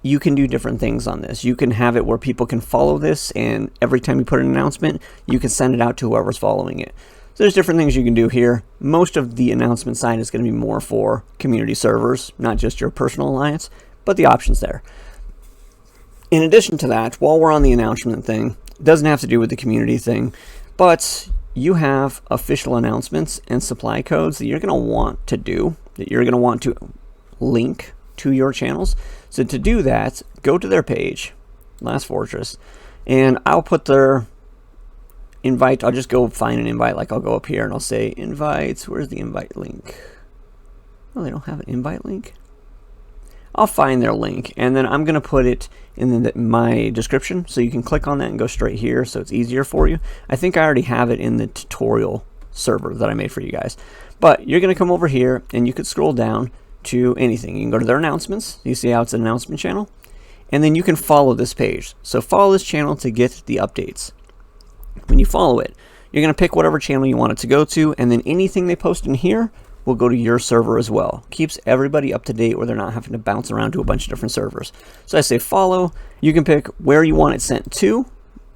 You can do different things on this. You can have it where people can follow this, and every time you put an announcement, you can send it out to whoever's following it. So there's different things you can do here. Most of the announcement side is going to be more for community servers, not just your personal alliance, but the option's there. In addition to that, while we're on the announcement thing, it doesn't have to do with the community thing, but you have official announcements and supply codes that you're going to want to do, that you're going to want to link to your channels. So to do that, go to their page, Last Fortress, and I'll put their invite. I'll just go find an invite. Like I'll go up here and I'll say invites. Where's the invite link? Oh, they don't have an invite link. I'll find their link, and then I'm going to put it in my description, so you can click on that and go straight here, so it's easier for you. I think I already have it in the tutorial server that I made for you guys. But you're going to come over here, and you could scroll down to anything. You can go to their announcements. You see how it's an announcement channel? And then you can follow this page. So follow this channel to get the updates. When you follow it, you're going to pick whatever channel you want it to go to, and then anything they post in here will go to your server as well. Keeps everybody up to date where they're not having to bounce around to a bunch of different servers. So I say follow. You can pick where you want it sent to,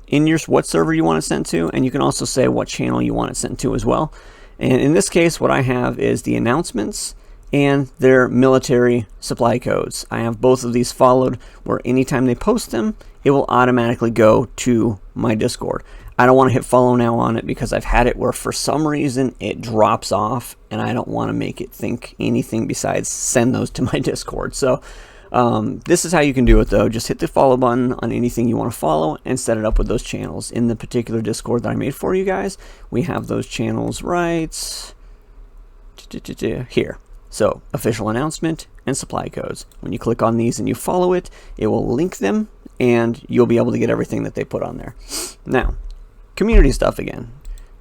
in your what server you want it sent to, and you can also say what channel you want it sent to as well. And in this case, what I have is the announcements and their military supply codes. I have both of these followed where anytime they post them, it will automatically go to my Discord. I don't want to hit follow now on it because I've had it where for some reason it drops off, and I don't want to make it think anything besides send those to my Discord. So this is how you can do it though. Just hit the follow button on anything you want to follow and set it up with those channels. In the particular Discord that I made for you guys, we have those channels right here. So official announcement and supply codes. When you click on these and you follow it, it will link them and you'll be able to get everything that they put on there. Now, community stuff again.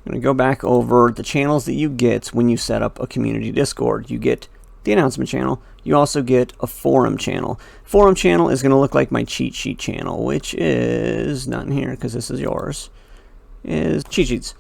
I'm going to go back over the channels that you get when you set up a community Discord. You get the announcement channel. You also get a forum channel. Forum channel is going to look like my cheat sheet channel, which is not in here because this is yours. Is cheat sheets.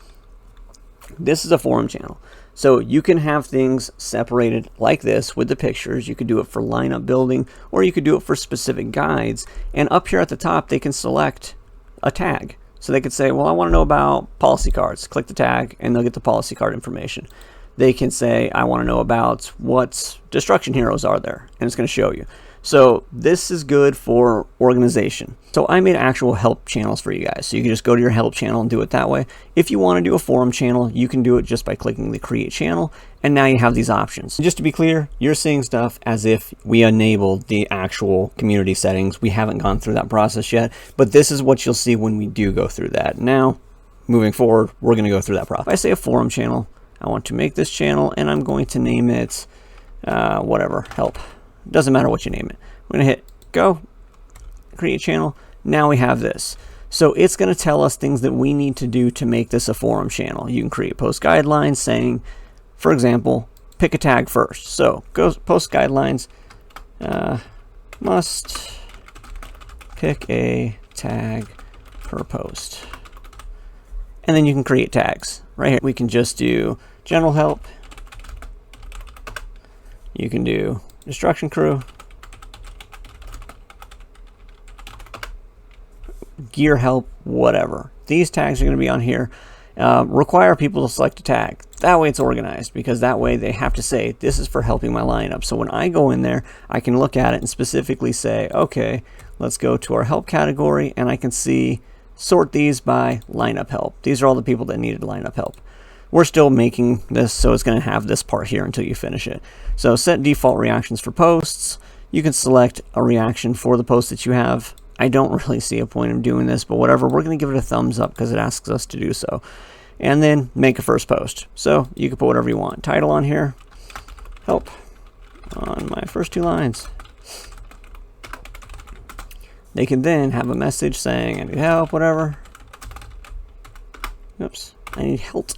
This is a forum channel. So you can have things separated like this with the pictures. You could do it for lineup building, or you could do it for specific guides. And up here at the top, they can select a tag. So they could say, well, I want to know about policy cards. Click the tag, and they'll get the policy card information. They can say, I want to know about what destruction heroes are there, and it's going to show you. So this is good for organization. So I made actual help channels for you guys. So you can just go to your help channel and do it that way. If you want to do a forum channel, you can do it just by clicking the create channel. And now you have these options. Just to be clear, you're seeing stuff as if we enabled the actual community settings. We haven't gone through that process yet, but this is what you'll see when we do go through that. Now, moving forward, we're going to go through that process. If I say a forum channel, I want to make this channel and I'm going to name it whatever, help. Doesn't matter what you name it. We're going to hit go, create channel. Now we have this. So it's going to tell us things that we need to do to make this a forum channel. You can create post guidelines saying, for example, pick a tag first. So go post guidelines, must pick a tag per post. And then you can create tags. Right here, we can just do general help. You can do destruction crew, gear help, whatever. These tags are going to be on here. Require people to select a tag. That way it's organized, because that way they have to say, this is for helping my lineup. So when I go in there, I can look at it and specifically say, okay, let's go to our help category, and I can see, sort these by lineup help. These are all the people that needed lineup help. We're still making this, so it's going to have this part here until you finish it. So set default reactions for posts. You can select a reaction for the post that you have. I don't really see a point in doing this, but whatever, we're going to give it a thumbs up because it asks us to do so. And then make a first post. So you can put whatever you want. Title on here, help on my first 2 lines. They can then have a message saying, I need help, whatever. Oops, I need help.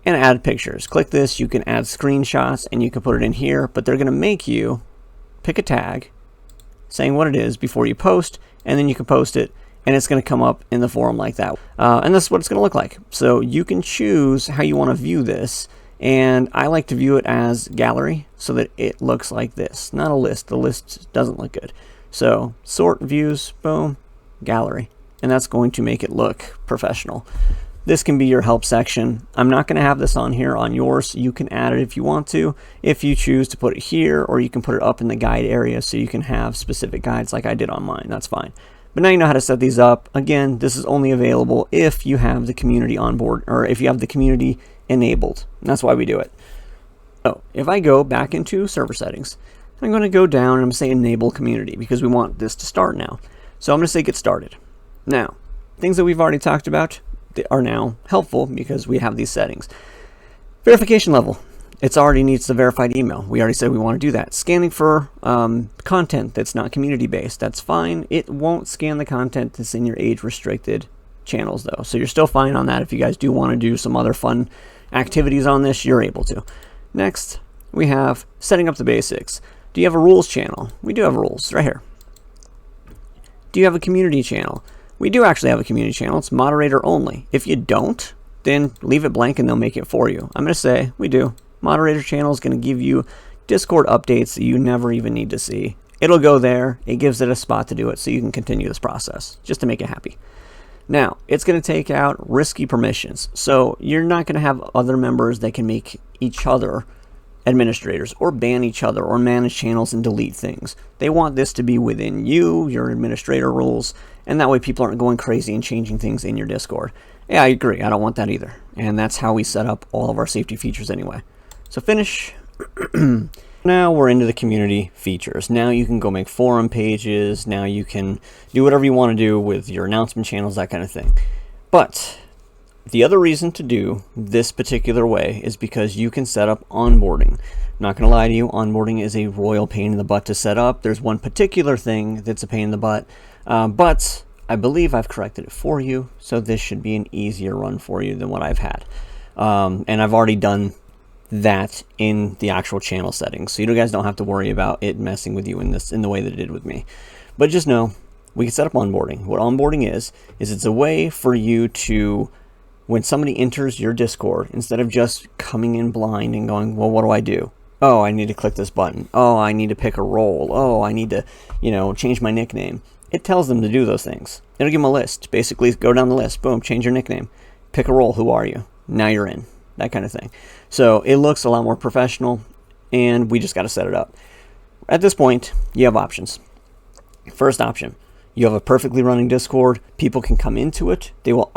And add pictures. Click this, you can add screenshots, and you can put it in here, but they're going to make you pick a tag saying what it is before you post, and then you can post it, and it's going to come up in the forum like that. And this is what it's going to look like. So you can choose how you want to view this, and I like to view it as gallery so that it looks like this, not a list. The list doesn't look good. So sort views, boom, gallery, and that's going to make it look professional. This can be your help section. I'm not going to have this on here on yours. You can add it if you want to, if you choose to put it here, or you can put it up in the guide area so you can have specific guides like I did on mine. That's fine. But now you know how to set these up. Again, this is only available if you have the community on board, or if you have the community enabled. And that's why we do it. So if I go back into server settings, I'm going to go down and I'm going to say enable community because we want this to start now. So I'm going to say get started. Now, things that we've already talked about are now helpful because we have these settings. Verification level. It already needs the verified email. We already said we want to do that. Scanning for content that's not community based. That's fine. It won't scan the content that's in your age restricted channels though. So you're still fine on that. If you guys do want to do some other fun activities on this, you're able to. Next, we have setting up the basics. Do you have a rules channel? We do have rules right here. Do you have a community channel? We do actually have a community channel. It's moderator only. If you don't, then leave it blank and they'll make it for you. I'm going to say we do. Moderator channel is going to give you Discord updates that you never even need to see. It'll go there. It gives it a spot to do it so you can continue this process just to make it happy. Now, it's going to take out risky permissions. So you're not going to have other members that can make each other administrators or ban each other or manage channels and delete things. They want this to be within you, your administrator rules, and that way people aren't going crazy and changing things in your Discord. Yeah, I agree. I don't want that either. And that's how we set up all of our safety features anyway. So finish. Now we're into the community features. Now you can go make forum pages. Now you can do whatever you want to do with your announcement channels, that kind of thing. But the other reason to do this particular way is because you can set up onboarding. Not going to lie to you, onboarding is a royal pain in the butt to set up. There's one particular thing that's a pain in the butt, but I believe I've corrected it for you, so this should be an easier run for you than what I've had. And I've already done that in the actual channel settings, so you guys don't have to worry about it messing with you in the way that it did with me. But just know, we can set up onboarding. What onboarding is it's a way for you to, when somebody enters your Discord, instead of just coming in blind and going, well, what do I do? Oh, I need to click this button. Oh, I need to pick a role. Oh, I need to, change my nickname. It tells them to do those things. It'll give them a list. Basically, go down the list. Boom, change your nickname. Pick a role. Who are you? Now you're in. That kind of thing. So it looks a lot more professional, and we just got to set it up. At this point, you have options. First option, you have a perfectly running Discord. People can come into it. They will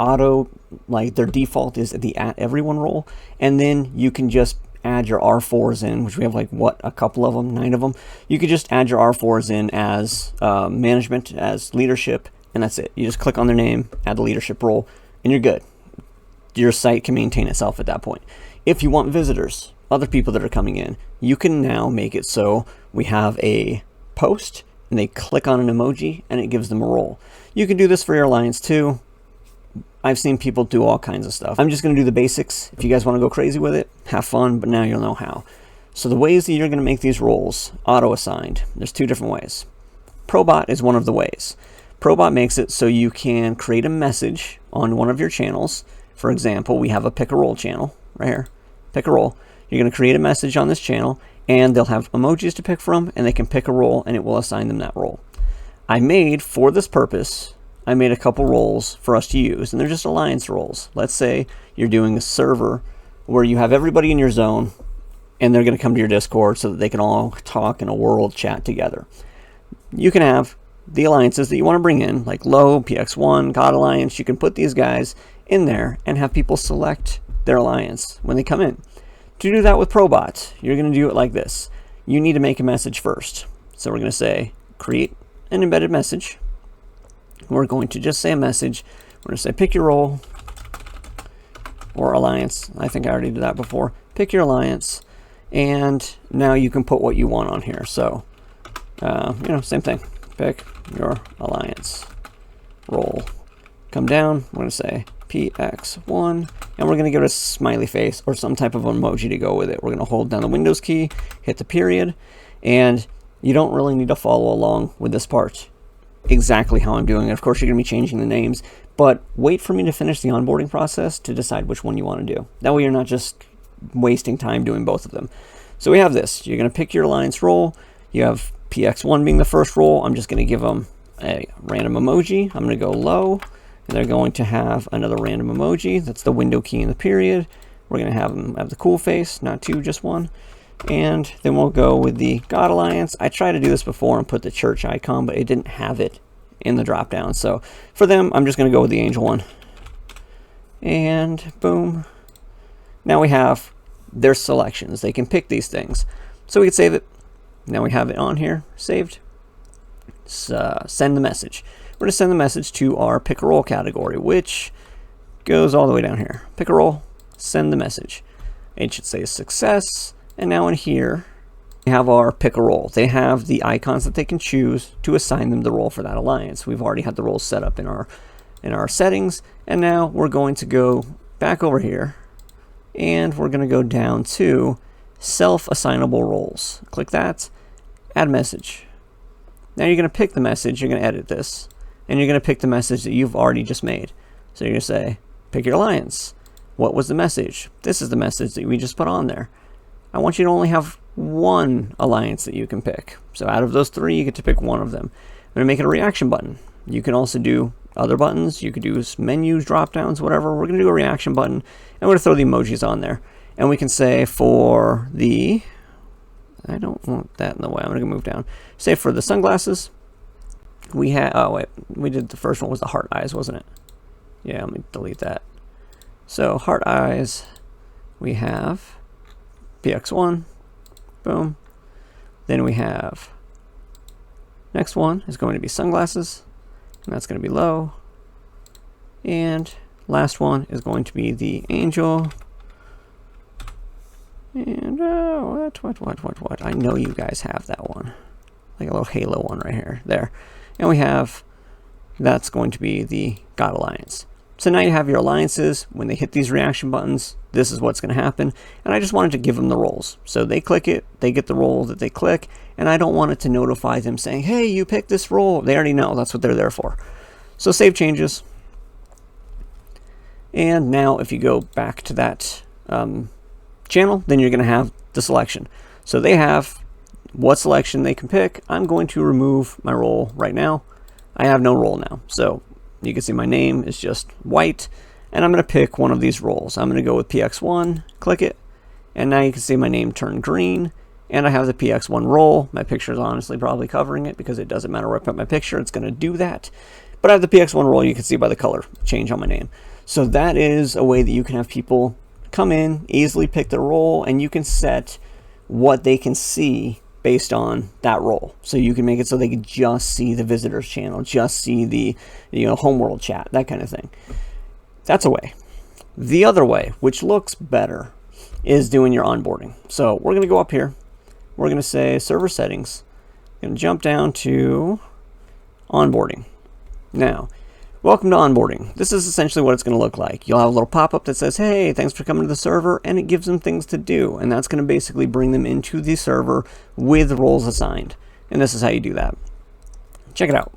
their default is the @everyone role, and then you can just add your R4s in, which we have a couple of them, 9 of them. You could just add your R4s in as management, as leadership, and that's it. You just click on their name, add the leadership role, and you're good. Your site can maintain itself at that point. If you want visitors, other people that are coming in, you can now make it so we have a post and they click on an emoji and it gives them a role. You can do this for your Alliance too. I've seen people do all kinds of stuff. I'm just going to do the basics. If you guys want to go crazy with it, have fun, but now you'll know how. So the ways that you're going to make these roles auto-assigned, there's 2 different ways. Probot is one of the ways. Probot makes it so you can create a message on one of your channels. For example, we have a pick a role channel right here. Pick a role. You're going to create a message on this channel, and they'll have emojis to pick from, and they can pick a role, and it will assign them that role. For this purpose, I made a couple roles for us to use, and they're just Alliance roles. Let's say you're doing a server where you have everybody in your zone, and they're going to come to your Discord so that they can all talk in a world chat together. You can have the alliances that you want to bring in, like Low, PX1, God Alliance. You can put these guys in there and have people select their alliance when they come in. To do that with Probot, you're going to do it like this. You need to make a message first. So we're going to say, create an embedded message. We're going to just say a message. We're going to say, pick your role or alliance. I think I already did that before. Pick your alliance. And now you can put what you want on here. So, same thing. Pick your alliance. Role. Come down. We're going to say PX1. And we're going to give it a smiley face or some type of emoji to go with it. We're going to hold down the Windows key, hit the period, and you don't really need to follow along with this part exactly how I'm doing it. Of course, you're going to be changing the names, but wait for me to finish the onboarding process to decide which one you want to do. That way you're not just wasting time doing both of them. So we have this. You're going to pick your alliance role. You have PX1 being the first role. I'm just going to give them a random emoji. I'm going to go low, and they're going to have another random emoji. That's the window key in the period. We're going to have them have the cool face, not two, just one. And then we'll go with the God Alliance. I tried to do this before and put the church icon, but it didn't have it in the drop down. So for them, I'm just going to go with the angel one. And boom. Now we have their selections. They can pick these things. So we can save it. Now we have it on here, saved. Send the message. We're going to send the message to our pick a role category, which goes all the way down here. Pick a role, send the message. It should say success. And now in here, we have our pick a role. They have the icons that they can choose to assign them the role for that alliance. We've already had the roles set up in our settings. And now we're going to go back over here, and we're going to go down to self-assignable roles. Click that, add message. Now you're going to pick the message, you're going to edit this, and you're going to pick the message that you've already just made. So you're going to say, pick your alliance. What was the message? This is the message that we just put on there. I want you to only have one alliance that you can pick. So out of those three, you get to pick one of them. I'm going to make it a reaction button. You can also do other buttons. You could do menus, drop downs, whatever. We're going to do a reaction button, and we're going to throw the emojis on there. And we can say for the, I don't want that in the way. I'm going to move down. Say for the sunglasses, we had, oh wait, we did the first one was the heart eyes, wasn't it? Yeah, let me delete that. So heart eyes, we have PX1, boom. Then we have, next one is going to be sunglasses, and that's going to be low. And last one is going to be the angel. And what? I know you guys have that one. Like a little halo one right here. There. And we have, that's going to be the God Alliance. So now you have your alliances. When they hit these reaction buttons, this is what's going to happen. And I just wanted to give them the roles. So they click it, they get the role that they click, and I don't want it to notify them saying, hey, you picked this role. They already know. That's what they're there for. So save changes. And now if you go back to that channel, then you're going to have the selection. So they have what selection they can pick. I'm going to remove my role right now. I have no role now. So you can see my name is just white, and I'm going to pick one of these roles. I'm going to go with PX1, click it, and now you can see my name turn green, and I have the PX1 role. My picture is honestly probably covering it because it doesn't matter where I put my picture, it's going to do that. But I have the PX1 role, you can see by the color change on my name. So that is a way that you can have people come in, easily pick their role, and you can set what they can see based on that role. So you can make it so they can just see the visitors channel, just see the homeworld chat, that kind of thing. That's a way. The other way, which looks better, is doing your onboarding. So we're going to go up here. We're going to say server settings. I'm going to jump down to onboarding. Now, welcome to onboarding. This is essentially what it's going to look like. You'll have a little pop-up that says, hey, thanks for coming to the server, and it gives them things to do. And that's going to basically bring them into the server with roles assigned. And this is how you do that. Check it out.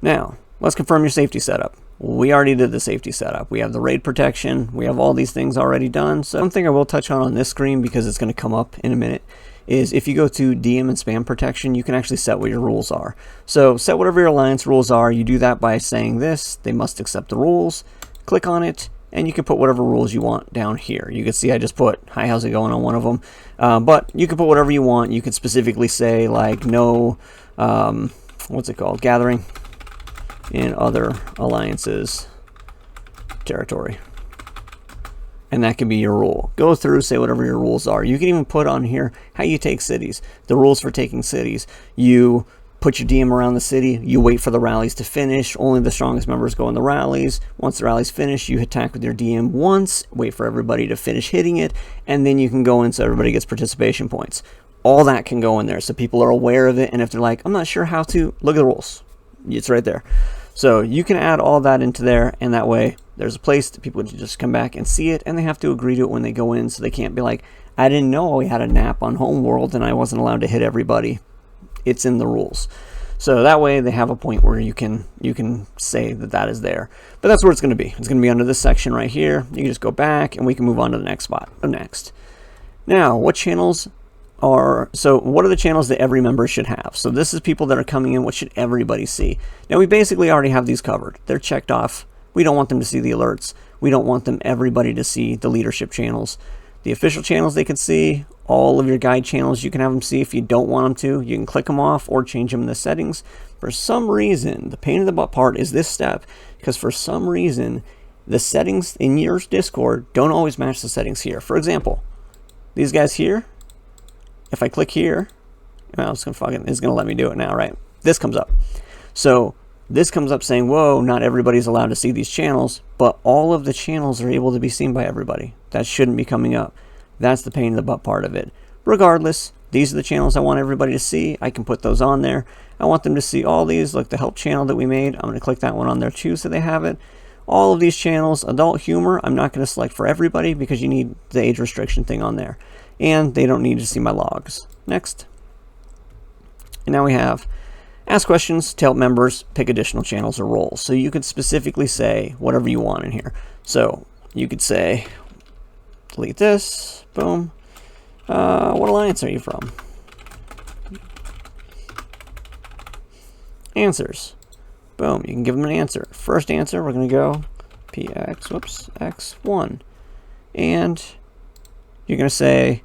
Now, let's confirm your safety setup. We already did the safety setup. We have the raid protection. We have all these things already done. So one thing I will touch on this screen, because it's going to come up in a minute, is if you go to DM and spam protection, you can actually set what your rules are. So set whatever your alliance rules are. You do that by saying this, they must accept the rules. Click on it, and you can put whatever rules you want down here. You can see I just put hi, how's it going on one of them, but you can put whatever you want. You could specifically say like no, what's it called, gathering in other alliances territory. And that can be your rule. Go through, say whatever your rules are. You can even put on here how you take cities, the rules for taking cities. You put your DM around the city, you wait for the rallies to finish, only the strongest members go in the rallies. Once the rallies finish, you attack with your DM once, wait for everybody to finish hitting it, and then you can go in so everybody gets participation points. All that can go in there so people are aware of it, and if they're like, I'm not sure how to, look at the rules. It's right there. So you can add all that into there, and that way there's a place that people can just come back and see it, and they have to agree to it when they go in, so they can't be like, I didn't know we had a nap on Homeworld and I wasn't allowed to hit everybody. It's in the rules. So that way they have a point where you can say that that is there. But that's where it's going to be. It's going to be under this section right here. You can just go back and we can move on to the next spot. Next. Now, what channels are, so what are the channels that every member should have? So this is people that are coming in. What should everybody see? Now we basically already have these covered. They're checked off. We don't want them to see the alerts. We don't want everybody to see the leadership channels. The official channels they can see, all of your guide channels you can have them see. If you don't want them to, you can click them off or change them in the settings. For some reason, the pain in the butt part is this step, because for some reason, the settings in your Discord don't always match the settings here. For example, these guys here, if I click here, well, it's gonna let me do it now, right? This comes up. So this comes up saying, whoa, not everybody's allowed to see these channels, but all of the channels are able to be seen by everybody. That shouldn't be coming up. That's the pain in the butt part of it. Regardless, these are the channels I want everybody to see. I can put those on there. I want them to see all these, like the help channel that we made. I'm going to click that one on there too so they have it. All of these channels, adult humor, I'm not going to select for everybody because you need the age restriction thing on there. And they don't need to see my logs. Next. And now we have ask questions to help members pick additional channels or roles. So you could specifically say whatever you want in here. So you could say, delete this, boom. What alliance are you from? Answers. Boom, you can give them an answer. First answer, we're going to go X1. And you're going to say,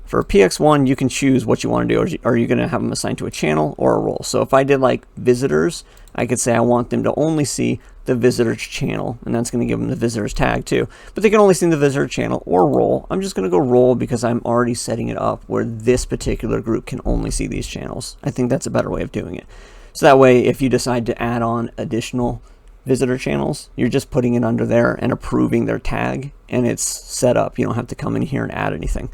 for PX1, you can choose what you want to do. Are you going to have them assigned to a channel or a role? So if I did like visitors, I could say I want them to only see the visitors channel, and that's going to give them the visitors tag too. But they can only see the visitor channel or role. I'm just going to go role because I'm already setting it up where this particular group can only see these channels. I think that's a better way of doing it. So that way, if you decide to add on additional visitor channels, you're just putting it under there and approving their tag, and it's set up. You don't have to come in here and add anything.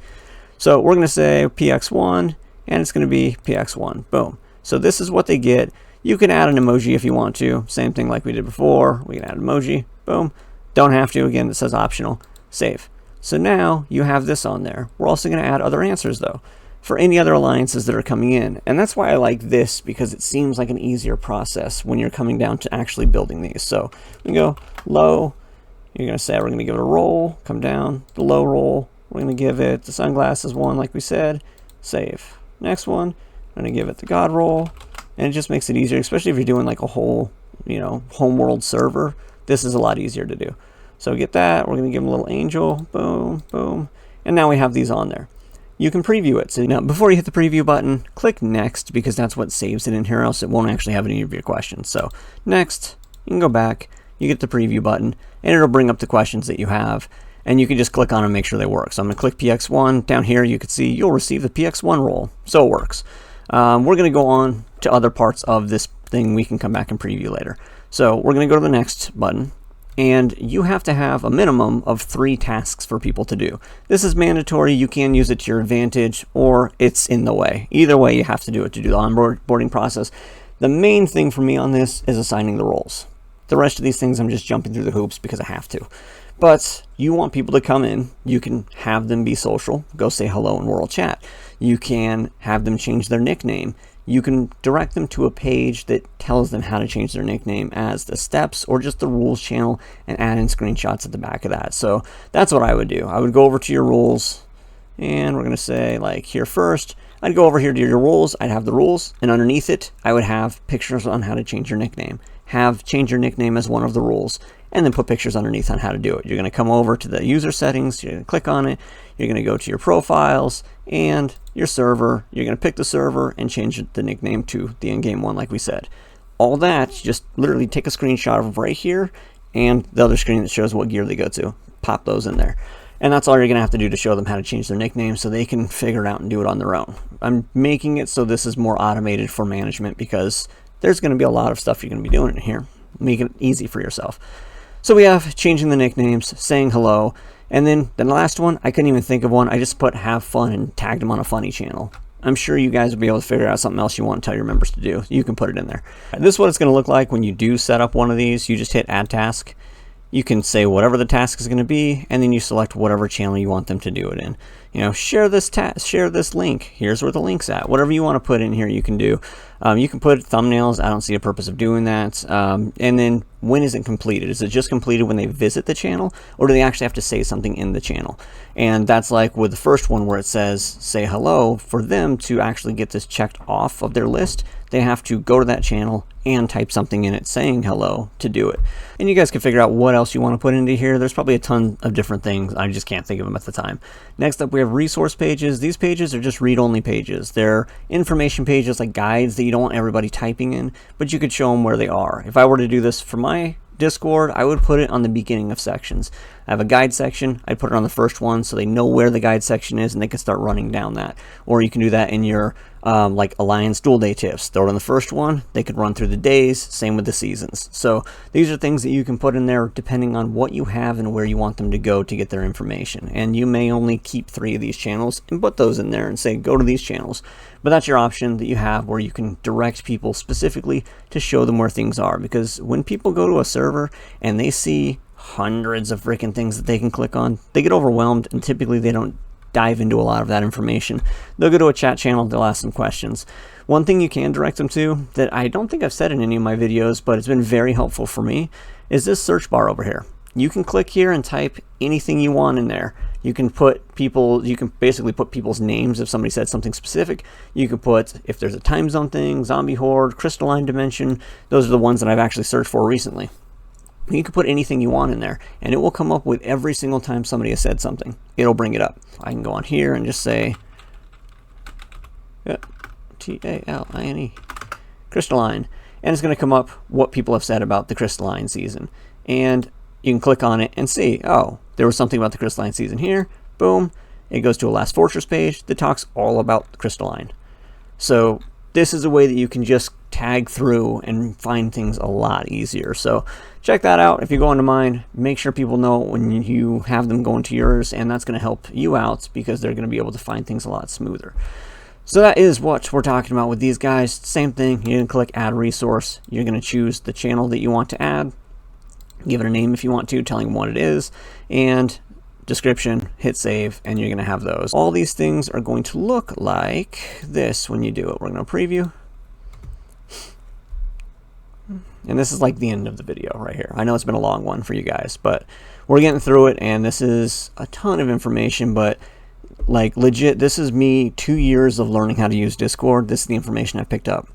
So we're going to say PX1, and it's going to be PX1. Boom. So this is what they get. You can add an emoji if you want to. Same thing like we did before. We can add an emoji. Boom. Don't have to. Again, it says optional. Save. So now you have this on there. We're also going to add other answers, though, for any other alliances that are coming in. And that's why I like this, because it seems like an easier process when you're coming down to actually building these. So we go low. You're going to say we're going to give it a roll. Come down. The low roll. We're going to give it the sunglasses one, like we said. Save. Next one, I'm going to give it the God roll. And it just makes it easier, especially if you're doing like a whole, Homeworld server. This is a lot easier to do. So get that. We're going to give them a little angel. Boom, boom. And now we have these on there. You can preview it. So now, before you hit the preview button, click next, because that's what saves it in here, else it won't actually have any of your questions. So next, you can go back, you get the preview button, and it'll bring up the questions that you have. And you can just click on them and make sure they work. So I'm going to click PX1. Down here, you can see you'll receive the PX1 role. So it works. We're going to go on to other parts of this thing. We can come back and preview later. So we're going to go to the next button. And you have to have a minimum of 3 tasks for people to do. This is mandatory. You can use it to your advantage, or it's in the way. Either way, you have to do it to do the onboarding process. The main thing for me on this is assigning the roles. The rest of these things, I'm just jumping through the hoops because I have to. But you want people to come in. You can have them be social. Go say hello in World Chat. You can have them change their nickname. You can direct them to a page that tells them how to change their nickname as the steps or just the rules channel, and add in screenshots at the back of that. So that's what I would do. I would go over to your rules, and we're going to say, like, here first, I'd go over here to your rules, I'd have the rules, and underneath it, I would have pictures on how to change your nickname. Have change your nickname as one of the rules, and then put pictures underneath on how to do it. You're going to come over to the user settings, you're going to click on it, you're going to go to your profiles and your server, you're going to pick the server and change the nickname to the in-game one like we said. All that, just literally take a screenshot of right here and the other screen that shows what gear they go to. Pop those in there. And that's all you're going to have to do to show them how to change their nickname so they can figure it out and do it on their own. I'm making it so this is more automated for management because there's going to be a lot of stuff you're going to be doing in here. Make it easy for yourself. So we have changing the nicknames, saying hello, and then the last one, I couldn't even think of one. I just put have fun and tagged them on a funny channel. I'm sure you guys will be able to figure out something else you want to tell your members to do. You can put it in there. This is what it's going to look like when you do set up one of these. You just hit add task. You can say whatever the task is going to be, and then you select whatever channel you want them to do it in. You know, share this link. Here's where the link's at. Whatever you want to put in here, you can do. You can put thumbnails. I don't see a purpose of doing that. And then when is it completed? Is it just completed when they visit the channel, or do they actually have to say something in the channel? And that's like with the first one where it says say hello. For them to actually get this checked off of their list, they have to go to that channel and type something in it saying hello to do it. And you guys can figure out what else you want to put into here. There's probably a ton of different things. I just can't think of them at the time. Next up, we have resource pages. These pages are just read-only pages. They're information pages like guides that you don't want everybody typing in, but you could show them where they are. If I were to do this for my Discord, I would put it on the beginning of sections. I have a guide section. I'd put it on the first one so they know where the guide section is and they can start running down that. Or you can do that in your like Alliance Duel Day tips. Throw it on the first one. They could run through the days. Same with the seasons. So these are things that you can put in there depending on what you have and where you want them to go to get their information. And you may only keep 3 of these channels and put those in there and say go to these channels. But that's your option that you have where you can direct people specifically to show them where things are. Because when people go to a server and they see hundreds of freaking things that they can click on, they get overwhelmed, and typically they don't dive into a lot of that information. They'll go to a chat channel, they'll ask some questions. One thing you can direct them to that I don't think I've said in any of my videos, but it's been very helpful for me, is this search bar over here. You can click here and type anything you want in there. You can put people, you can basically put people's names if somebody said something specific. You can put if there's a time zone thing, zombie horde, crystalline dimension. Those are the ones that I've actually searched for recently. You can put anything you want in there, and it will come up with every single time somebody has said something. It'll bring it up. I can go on here and just say T-A-L-I-N-E, crystalline, and it's going to come up what people have said about the crystalline season. And you can click on it and see, oh, there was something about the crystalline season here. Boom. It goes to a Last Fortress page that talks all about the crystalline. So this is a way that you can just tag through and find things a lot easier. So check that out. If you go into mine, make sure people know when you have them go into yours, and that's going to help you out because they're going to be able to find things a lot smoother. So that is what we're talking about with these guys. Same thing. You're going to click add resource. You're going to choose the channel that you want to add. Give it a name if you want to, telling what it is, and description, hit save, and you're going to have those. All these things are going to look like this when you do it. We're going to preview. And this is like the end of the video right here. I know it's been a long one for you guys, but we're getting through it, and this is a ton of information, but like legit, this is me 2 years of learning how to use Discord. This is the information I picked up.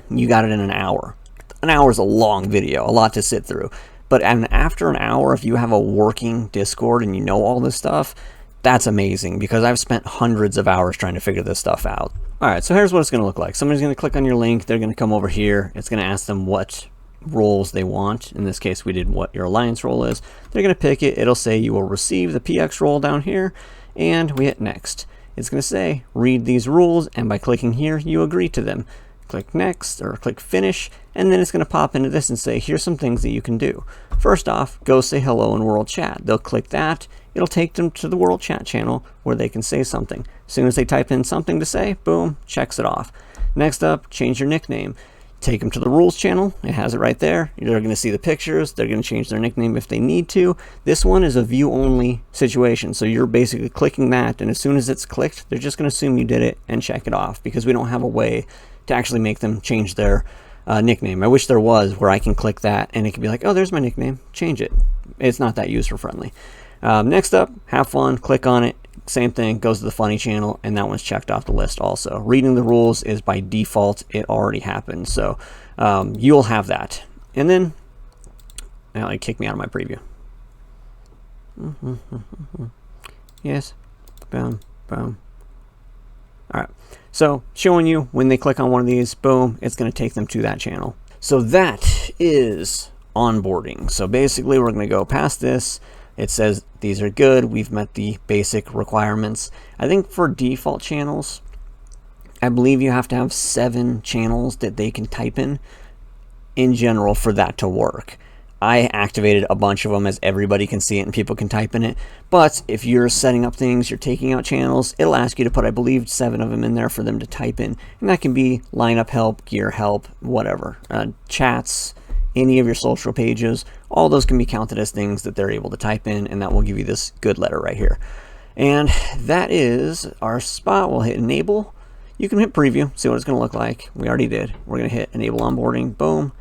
You got it in an hour. An hour is a long video, a lot to sit through. But after an hour, if you have a working Discord and you know all this stuff, that's amazing because I've spent hundreds of hours trying to figure this stuff out. All right, so here's what it's going to look like. Somebody's going to click on your link. They're going to come over here. It's going to ask them what roles they want. In this case, we did what your alliance role is. They're going to pick it. It'll say you will receive the PX role down here, and we hit next. It's going to say read these rules, and by clicking here, you agree to them. Click next or click finish, and then it's going to pop into this and say here's some things that you can do. First off, go say hello in world chat. They'll click that. It'll take them to the world chat channel where they can say something. As soon as they type in something to say, boom, checks it off. Next up, change your nickname. Take them to the rules channel. It has it right there. They're going to see the pictures. They're going to change their nickname if they need to. This one is a view only situation. So you're basically clicking that, and as soon as it's clicked, they're just going to assume you did it and check it off because we don't have a way to actually make them change their nickname. I wish there was where I can click that and it can be like, oh, there's my nickname, change it. It's not that user friendly. Next up, have fun, click on it. same thing, goes to the funny channel, and that one's checked off the list also. Reading the rules is by default, it already happened, so you'll have that. And then, now it kicked me out of my preview. Yes, boom, boom. All right, so showing you when they click on one of these, boom, it's going to take them to that channel. So that is onboarding. So basically, we're going to go past this. It says these are good. We've met the basic requirements. I think for default channels, I believe you have to have 7 channels that they can type in general for that to work. I activated a bunch of them as everybody can see it and people can type in it. But if you're setting up things, you're taking out channels, it'll ask you to put, I believe, 7 of them in there for them to type in. And that can be lineup help, gear help, whatever. Chats, any of your social pages, all those can be counted as things that they're able to type in, and that will give you this good letter right here. And that is our spot. We'll hit enable. You can hit preview, see what it's going to look like. We already did. We're going to hit enable onboarding, boom.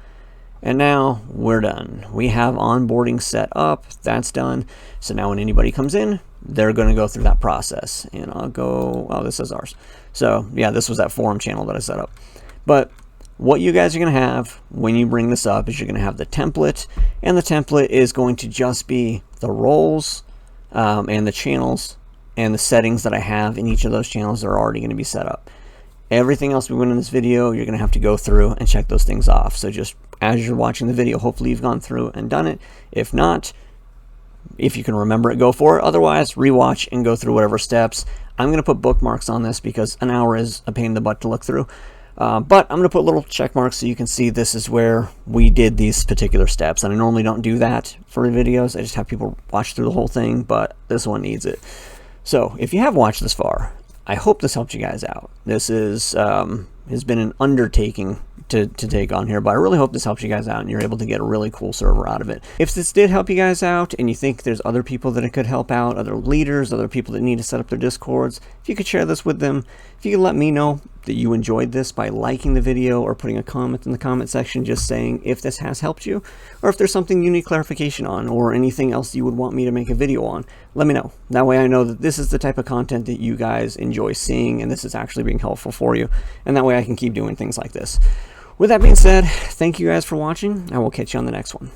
And now we're done. We have onboarding set up. That's done. So now when anybody comes in, they're going to go through that process. And I'll go, oh, this is ours. So yeah, this was that forum channel that I set up. But what you guys are going to have when you bring this up is you're going to have the template. And the template is going to just be the roles and the channels and the settings that I have in each of those channels that are already going to be set up. Everything else we went in this video, you're going to have to go through and check those things off. So just as you're watching the video, hopefully you've gone through and done it. If not, if you can remember it, go for it. Otherwise, rewatch and go through whatever steps. I'm going to put bookmarks on this because an hour is a pain in the butt to look through. But I'm going to put little check marks so you can see this is where we did these particular steps. And I normally don't do that for videos. I just have people watch through the whole thing, but this one needs it. So if you have watched this far, I hope this helped you guys out. This is has been an undertaking to take on here, but I really hope this helps you guys out and you're able to get a really cool server out of it. If this did help you guys out and you think there's other people that it could help out, other leaders, other people that need to set up their Discords, if you could share this with them, if you could let me know that you enjoyed this by liking the video or putting a comment in the comment section just saying if this has helped you, or if there's something you need clarification on or anything else you would want me to make a video on, let me know. That way I know that this is the type of content that you guys enjoy seeing and this is actually being helpful for you, and that way I can keep doing things like this. With that being said, thank you guys for watching. I will catch you on the next one.